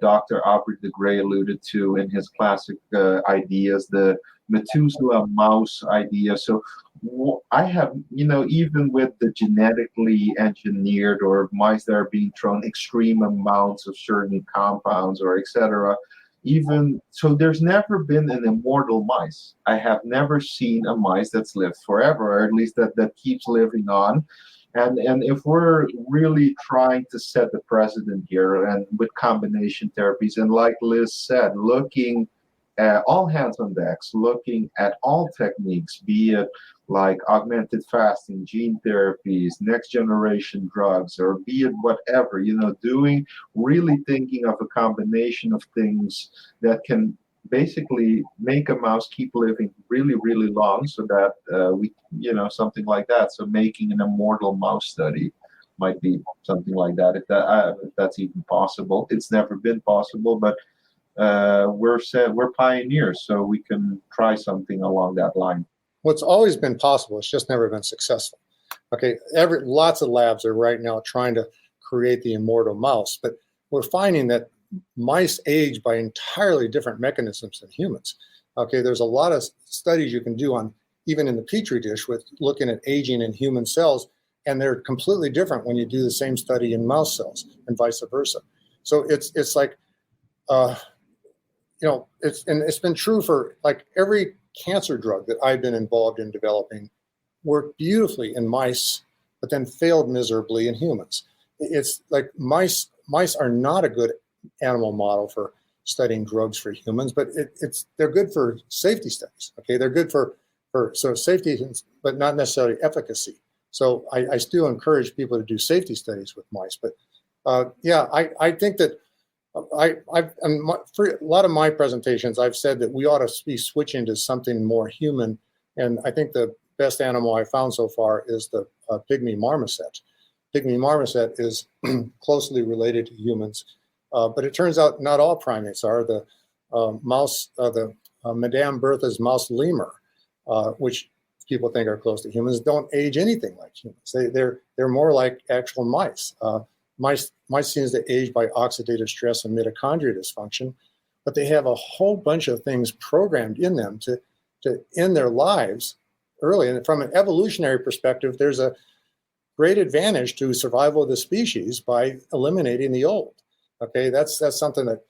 Dr. Aubrey de Grey alluded to in his classic ideas, the Methuselah mouse idea. So I have, even with the genetically engineered or mice that are being thrown extreme amounts of certain compounds or etc., even so, there's never been an immortal mice. I have never seen a mice that's lived forever, or at least that keeps living on. And if we're really trying to set the precedent here, and with combination therapies, and like Liz said, looking at all hands on decks, looking at all techniques, be it like augmented fasting, gene therapies, next generation drugs, or be it whatever, really thinking of a combination of things that can basically make a mouse keep living really, really long, so that something like that. So making an immortal mouse study might be something like that, if that's even possible. It's never been possible, but we're pioneers, so we can try something along that line. Well, it's always been possible. It's just never been successful. Okay, lots of labs are right now trying to create the immortal mouse, but we're finding that mice age by entirely different mechanisms than humans. Okay, there's a lot of studies you can do on, even in the petri dish, with looking at aging in human cells, and they're completely different when you do the same study in mouse cells, and vice versa. So it's like, it's been true for like every cancer drug that I've been involved in developing worked beautifully in mice, but then failed miserably in humans. It's like mice are not a good animal model for studying drugs for humans, but they're good for safety studies. Okay, they're good for safety, but not necessarily efficacy. So I still encourage people to do safety studies with mice. But I think that for a lot of my presentations, I've said that we ought to be switching to something more human. And I think the best animal I found so far is the pygmy marmoset. Pygmy marmoset is closely related to humans, but it turns out not all primates are. The Madame Bertha's mouse lemur, which people think are close to humans don't age anything like humans. They're more like actual mice. Mice seems to age by oxidative stress and mitochondrial dysfunction, but they have a whole bunch of things programmed in them to end their lives early. And from an evolutionary perspective, there's a great advantage to survival of the species by eliminating the old. Okay, that's something that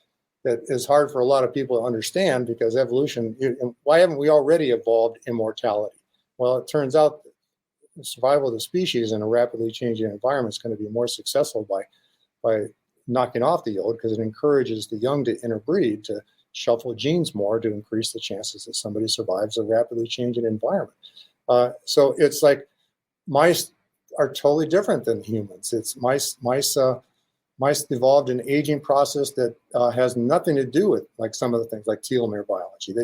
is hard for a lot of people to understand, because evolution, why haven't we already evolved immortality? Well, it turns out the survival of the species in a rapidly changing environment is going to be more successful by knocking off the old, because it encourages the young to interbreed, to shuffle genes more to increase the chances that somebody survives a rapidly changing environment. So it's like mice are totally different than humans. It's mice evolved an aging process that has nothing to do with like some of the things like telomere biology.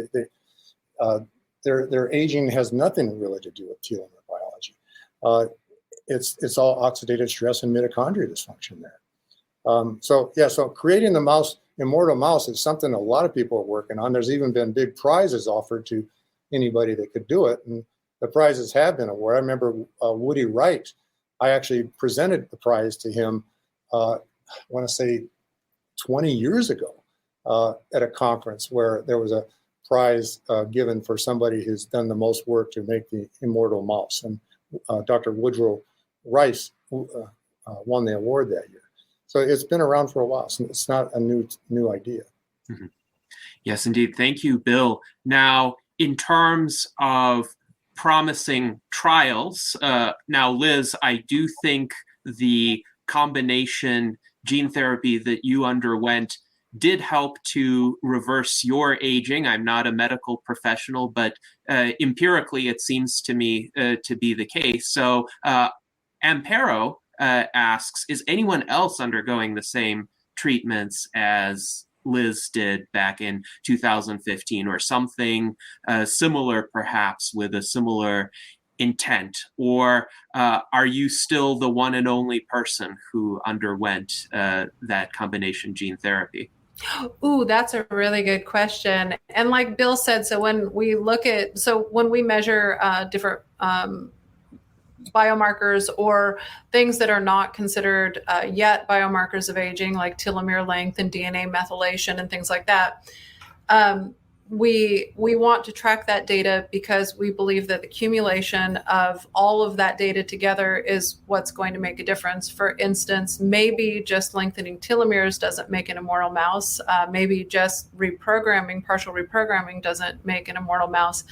Their aging has nothing really to do with telomere biology. It's all oxidative stress and mitochondrial dysfunction there. So creating the immortal mouse is something a lot of people are working on. There's even been big prizes offered to anybody that could do it, and the prizes have been awarded. I remember Woody Wright. I actually presented the prize to him, I want to say 20 years ago, at a conference where there was a prize given for somebody who's done the most work to make the immortal mouse. And Dr. Woodrow Rice won the award that year. So it's been around for a while. So it's not a new idea. Mm-hmm. Yes, indeed. Thank you, Bill. Now, in terms of promising trials, now, Liz, I do think the combination gene therapy that you underwent did help to reverse your aging. I'm not a medical professional, but empirically, it seems to me to be the case. So Ampero asks, is anyone else undergoing the same treatments as Liz did back in 2015, or something similar, perhaps with a similar intent? Or are you still the one and only person who underwent that combination gene therapy? Ooh, that's a really good question. And like Bill said, when we measure different biomarkers or things that are not considered yet biomarkers of aging, like telomere length and DNA methylation and things like that, we want to track that data because we believe that the accumulation of all of that data together is what's going to make a difference. For instance, maybe just lengthening telomeres doesn't make an immortal mouse. Maybe just partial reprogramming doesn't make an immortal mouse.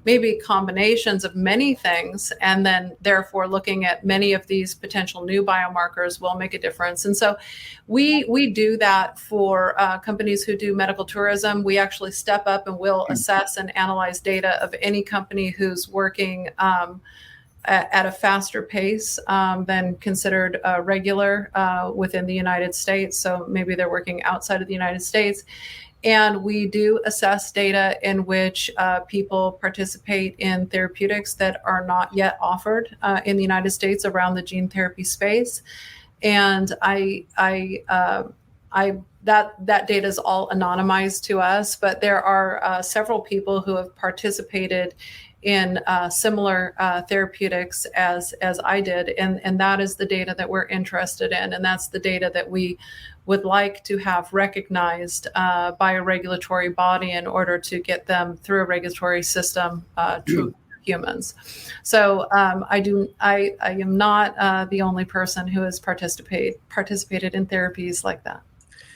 Maybe combinations of many things, and then therefore looking at many of these potential new biomarkers will make a difference. And so we do that for companies who do medical tourism. We actually step up and will assess and analyze data of any company who's working at a faster pace than considered regular within the United States. So maybe they're working outside of the United States. And we do assess data in which people participate in therapeutics that are not yet offered in the United States around the gene therapy space. And that data is all anonymized to us, but there are several people who have participated in similar therapeutics as I did, and that is the data that we're interested in, and that's the data that we would like to have recognized by a regulatory body in order to get them through a regulatory system to humans. So I am not the only person who has participated in therapies like that.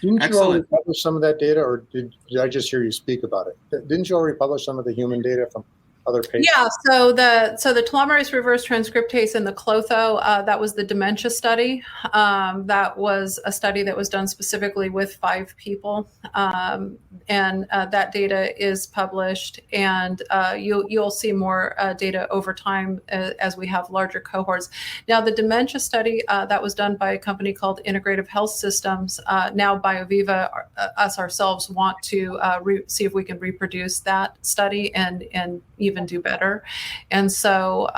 Didn't you Excellent. already publish some of that data, or did I just hear you speak about it? Didn't you already publish some of the human data from other patients? Yeah, so the telomerase reverse transcriptase in the Clotho, that was the dementia study. That was a study that was done specifically with 5 people, and that data is published. And you'll see more data over time as we have larger cohorts. Now, the dementia study that was done by a company called Integrative Health Systems. Now, BioViva, us ourselves, want to see if we can reproduce that study and even do better. And so,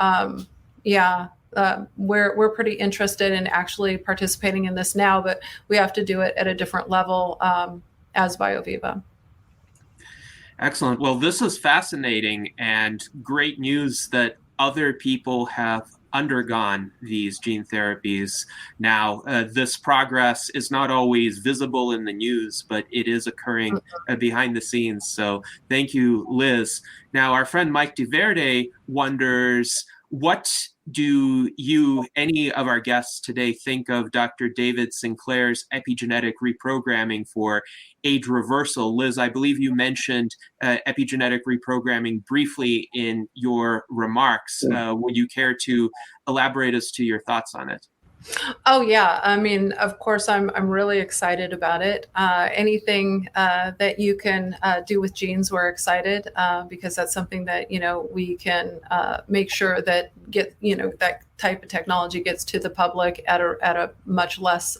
we're pretty interested in actually participating in this now, but we have to do it at a different level as BioViva. Excellent. Well, this is fascinating and great news that other people have undergone these gene therapies now. This progress is not always visible in the news, but it is occurring behind the scenes. So thank you, Liz. Now, our friend Mike DeVerde wonders, what do any of our guests today, think of Dr. David Sinclair's epigenetic reprogramming for age reversal? Liz, I believe you mentioned epigenetic reprogramming briefly in your remarks. Would you care to elaborate as to your thoughts on it? Oh yeah, I mean, of course, I'm really excited about it. Anything that you can do with genes, we're excited because that's something that we can make sure that that type of technology gets to the public at a much less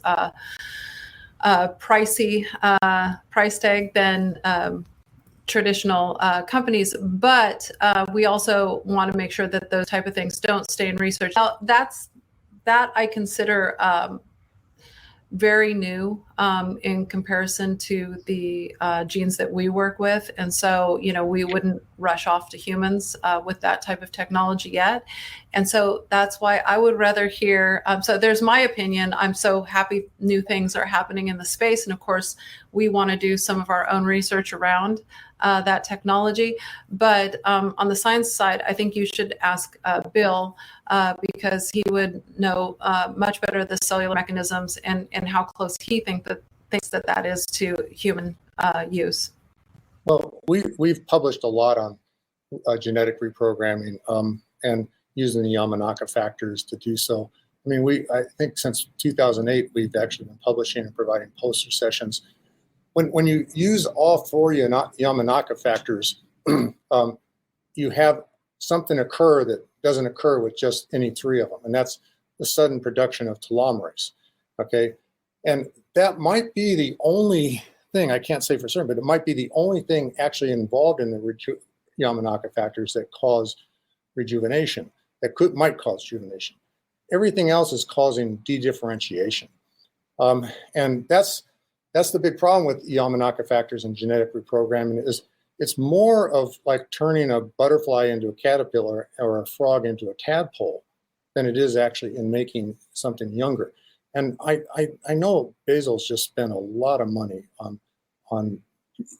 pricey price tag than traditional companies, but we also want to make sure that those type of things don't stay in research. Now, that I consider very new in comparison to the genes that we work with. And so, we wouldn't rush off to humans with that type of technology yet. And so that's why I would rather hear, so there's my opinion. I'm so happy new things are happening in the space. And of course, we want to do some of our own research around that technology. But on the science side, I think you should ask Bill because he would know much better the cellular mechanisms and how close he thinks that is to human use. Well, we've published a lot on genetic reprogramming and using the Yamanaka factors to do so. I mean, I think since 2008, we've actually been publishing and providing poster sessions. When you use all four Yamanaka factors, you have something occur that doesn't occur with just any three of them, and that's the sudden production of telomerase. Okay, and that might be the only thing, I can't say for certain, but it might be the only thing actually involved in the Yamanaka factors that cause rejuvenation, might cause rejuvenation. Everything else is causing dedifferentiation, and that's the big problem with Yamanaka factors and genetic reprogramming. Is it's more of like turning a butterfly into a caterpillar or a frog into a tadpole than it is actually in making something younger. And I know Basil's just spent a lot of money on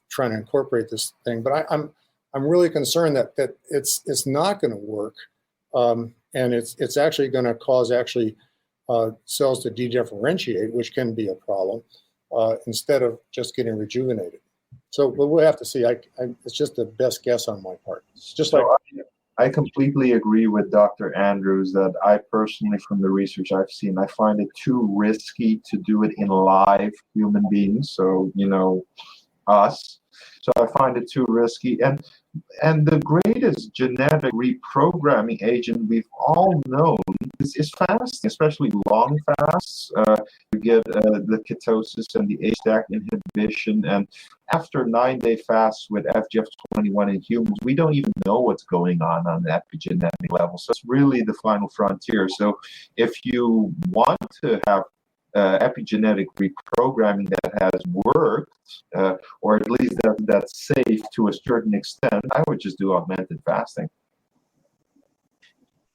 trying to incorporate this thing, but I'm really concerned that it's not going to work, and it's actually going to cause cells to dedifferentiate, which can be a problem, instead of just getting rejuvenated. So we'll have to see. It's just the best guess on my part. It's just like I completely agree with Dr. Andrews that I personally, from the research I've seen, I find it too risky to do it in live human beings. So, us. So I find it too risky. And the greatest genetic reprogramming agent we've all known is fasting, especially long fasts. You get the ketosis and the HDAC inhibition. And after 9-day fasts with FGF21 in humans, we don't even know what's going on the epigenetic level. So it's really the final frontier. So if you want to have epigenetic reprogramming that has worked, or at least that's safe to a certain extent, I would just do augmented fasting.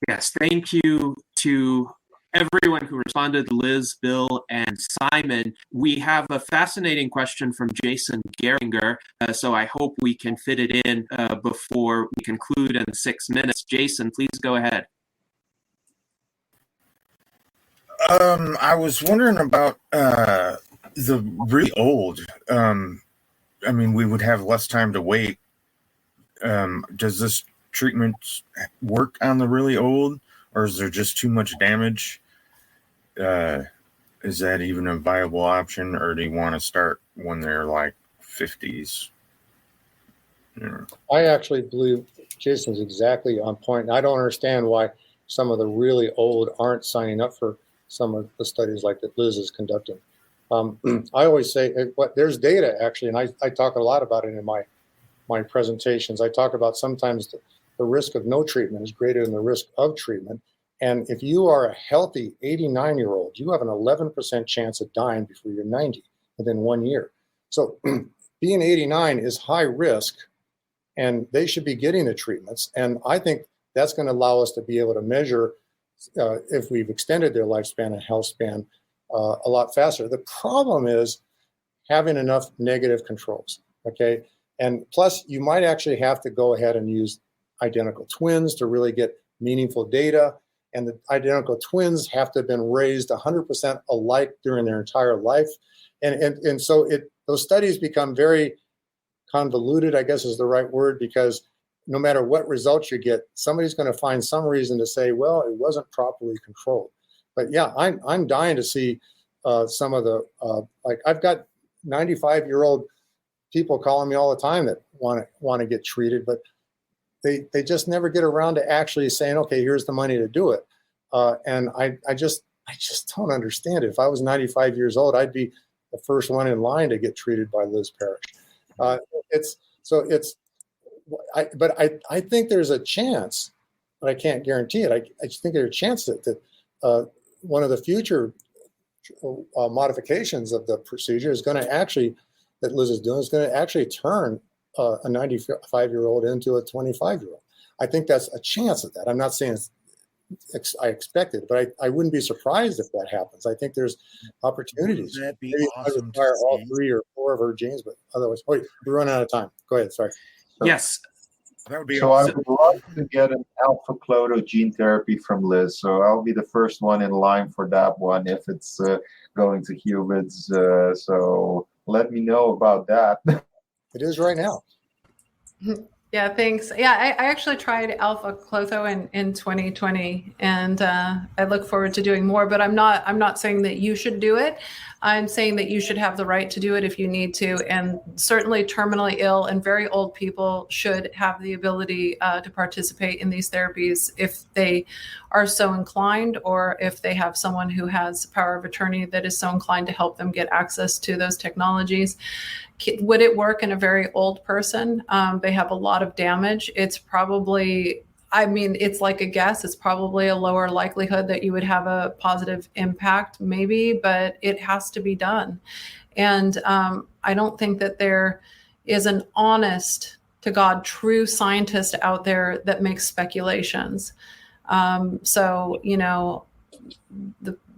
Yes, thank you to everyone who responded, Liz, Bill, and Simon. We have a fascinating question from Jason Geringer, so I hope we can fit it in before we conclude in 6 minutes. Jason, please go ahead. I was wondering about the really old. I mean, we would have less time to wait. Does this treatment work on the really old, or is there just too much damage? Is that even a viable option, or do you want to start when they're like 50s? I actually believe Jason's exactly on point. I don't understand why some of the really old aren't signing up for some of the studies like that Liz is conducting. I always say, there's data actually, and I talk a lot about it in my presentations. I talk about sometimes the risk of no treatment is greater than the risk of treatment. And if you are a healthy 89-year-old, you have an 11% chance of dying before you're 90 within 1 year. So being 89 is high risk, and they should be getting the treatments. And I think that's going to allow us to be able to measure if we've extended their lifespan and health span a lot faster. The problem is having enough negative controls, okay? And plus, you might actually have to go ahead and use identical twins to really get meaningful data. And the identical twins have to have been raised 100% alike during their entire life. And so those studies become very convoluted, I guess is the right word, because no matter what results you get, somebody's going to find some reason to say, well, it wasn't properly controlled. But yeah, I'm dying to see some of the, like I've got 95-year-old people calling me all the time that want to get treated, but they just never get around to actually saying, okay, here's the money to do it. And I just don't understand it. If I was 95 years old, I'd be the first one in line to get treated by Liz Parrish. I think there's a chance, but I can't guarantee it. I just think there's a chance that one of the future modifications of the procedure is going to actually, that Liz is doing, is going to actually turn a 95-year-old into a 25-year-old. I think that's a chance of that. I'm not saying I expect it, but I wouldn't be surprised if that happens. I think there's opportunities. That'd be Maybe awesome I require to all see. 3 or 4 of her genes, but otherwise, wait, we're running out of time. Go ahead, sorry. Yes. That would be So I awesome. would love to get an alpha clodo gene therapy from Liz. So I'll be the first one in line for that one if it's going to humans. So let me know about that. It is right now. Yeah, thanks. Yeah, I actually tried alpha clotho in 2020, and I look forward to doing more. But I'm not saying that you should do it. I'm saying that you should have the right to do it if you need to, and certainly terminally ill and very old people should have the ability to participate in these therapies if they are so inclined, or if they have someone who has power of attorney that is so inclined to help them get access to those technologies. Would it work in a very old person? They have a lot of damage. It's probably, I mean, it's like a guess. It's probably a lower likelihood that you would have a positive impact, maybe, but it has to be done. And I don't think that there is an honest to God, true scientist out there that makes speculations. So, you know,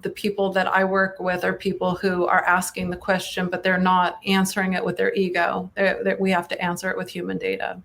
the people that I work with are people who are asking the question, but they're not answering it with their ego. We have to answer it with human data.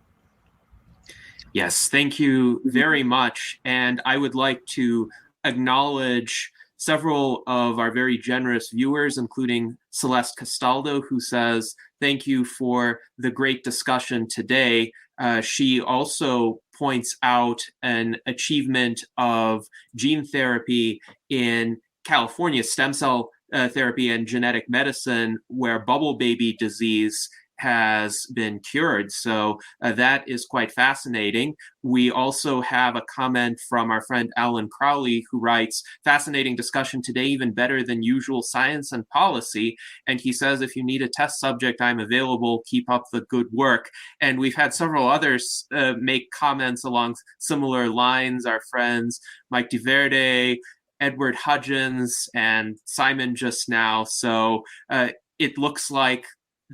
Yes, thank you very much. And I would like to acknowledge several of our very generous viewers, including Celeste Castaldo, who says, thank you for the great discussion today. She also points out an achievement of gene therapy in California, stem cell therapy and genetic medicine, where bubble baby disease has been cured. So that is quite fascinating. We also have a comment from our friend Alan Crowley, who writes, fascinating discussion today, even better than usual science and policy. And he says, if you need a test subject, I'm available. Keep up the good work. And we've had several others make comments along similar lines. Our friends Mike DeVerde, Edward Hudgens, and Simon just now. So it looks like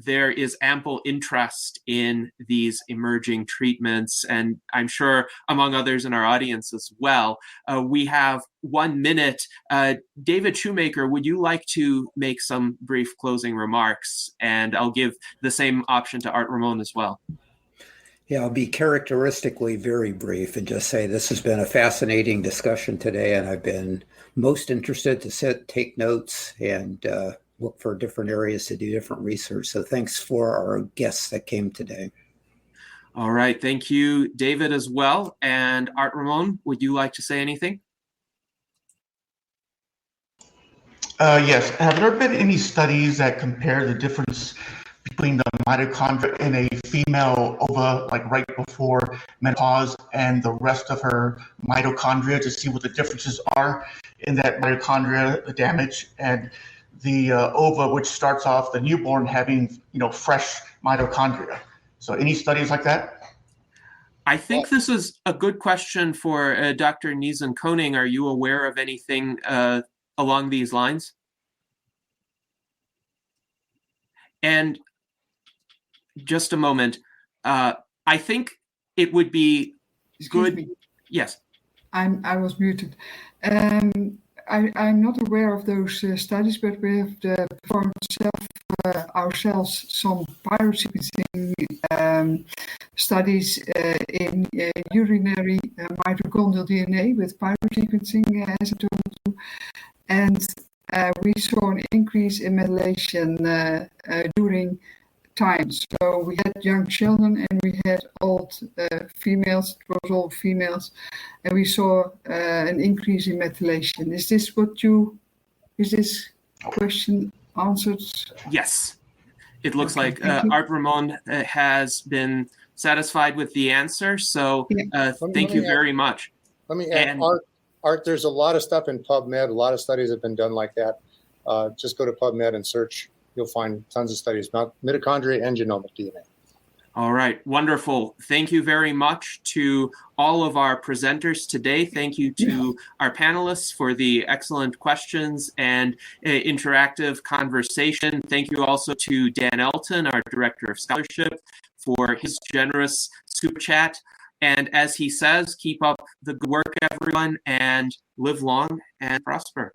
there is ample interest in these emerging treatments, and I'm sure among others in our audience as well. We have 1 minute. David Shoemaker, would you like to make some brief closing remarks? And I'll give the same option to Art Ramon as well. Yeah, I'll be characteristically very brief and just say this has been a fascinating discussion today, and I've been most interested to take notes and look for different areas to do different research. So thanks for our guests that came today. All right. Thank you, David, as well. And Art Ramon, would you like to say anything? Yes. Have there been any studies that compare the difference between the mitochondria in a female ova, like right before menopause, and the rest of her mitochondria to see what the differences are in that mitochondria damage, and the ova, which starts off the newborn having, fresh mitochondria? So any studies like that? I think this is a good question for Dr. Niezen-Koning. Are you aware of anything along these lines? And just a moment. I think it would be good. Yes. I was muted. I'm not aware of those studies, but we have performed ourselves some Parrish sequencing studies in urinary mitochondrial DNA with Parrish sequencing, as I told you, and we saw an increase in methylation during time. So we had young children and we had old females. It was all females, and we saw an increase in methylation. Is this question answered? Yes. It looks Okay, like thank you. Art Ramon has been satisfied with the answer. So thank you very much. Let me add, And- Art, there's a lot of stuff in PubMed. A lot of studies have been done like that. Just go to PubMed and search. You'll find tons of studies about mitochondria and genomic DNA. All right, wonderful. Thank you very much to all of our presenters today. Thank you to our panelists for the excellent questions and interactive conversation. Thank you also to Dan Elton, our Director of Scholarship, for his generous super chat. And as he says, keep up the good work, everyone, and live long and prosper.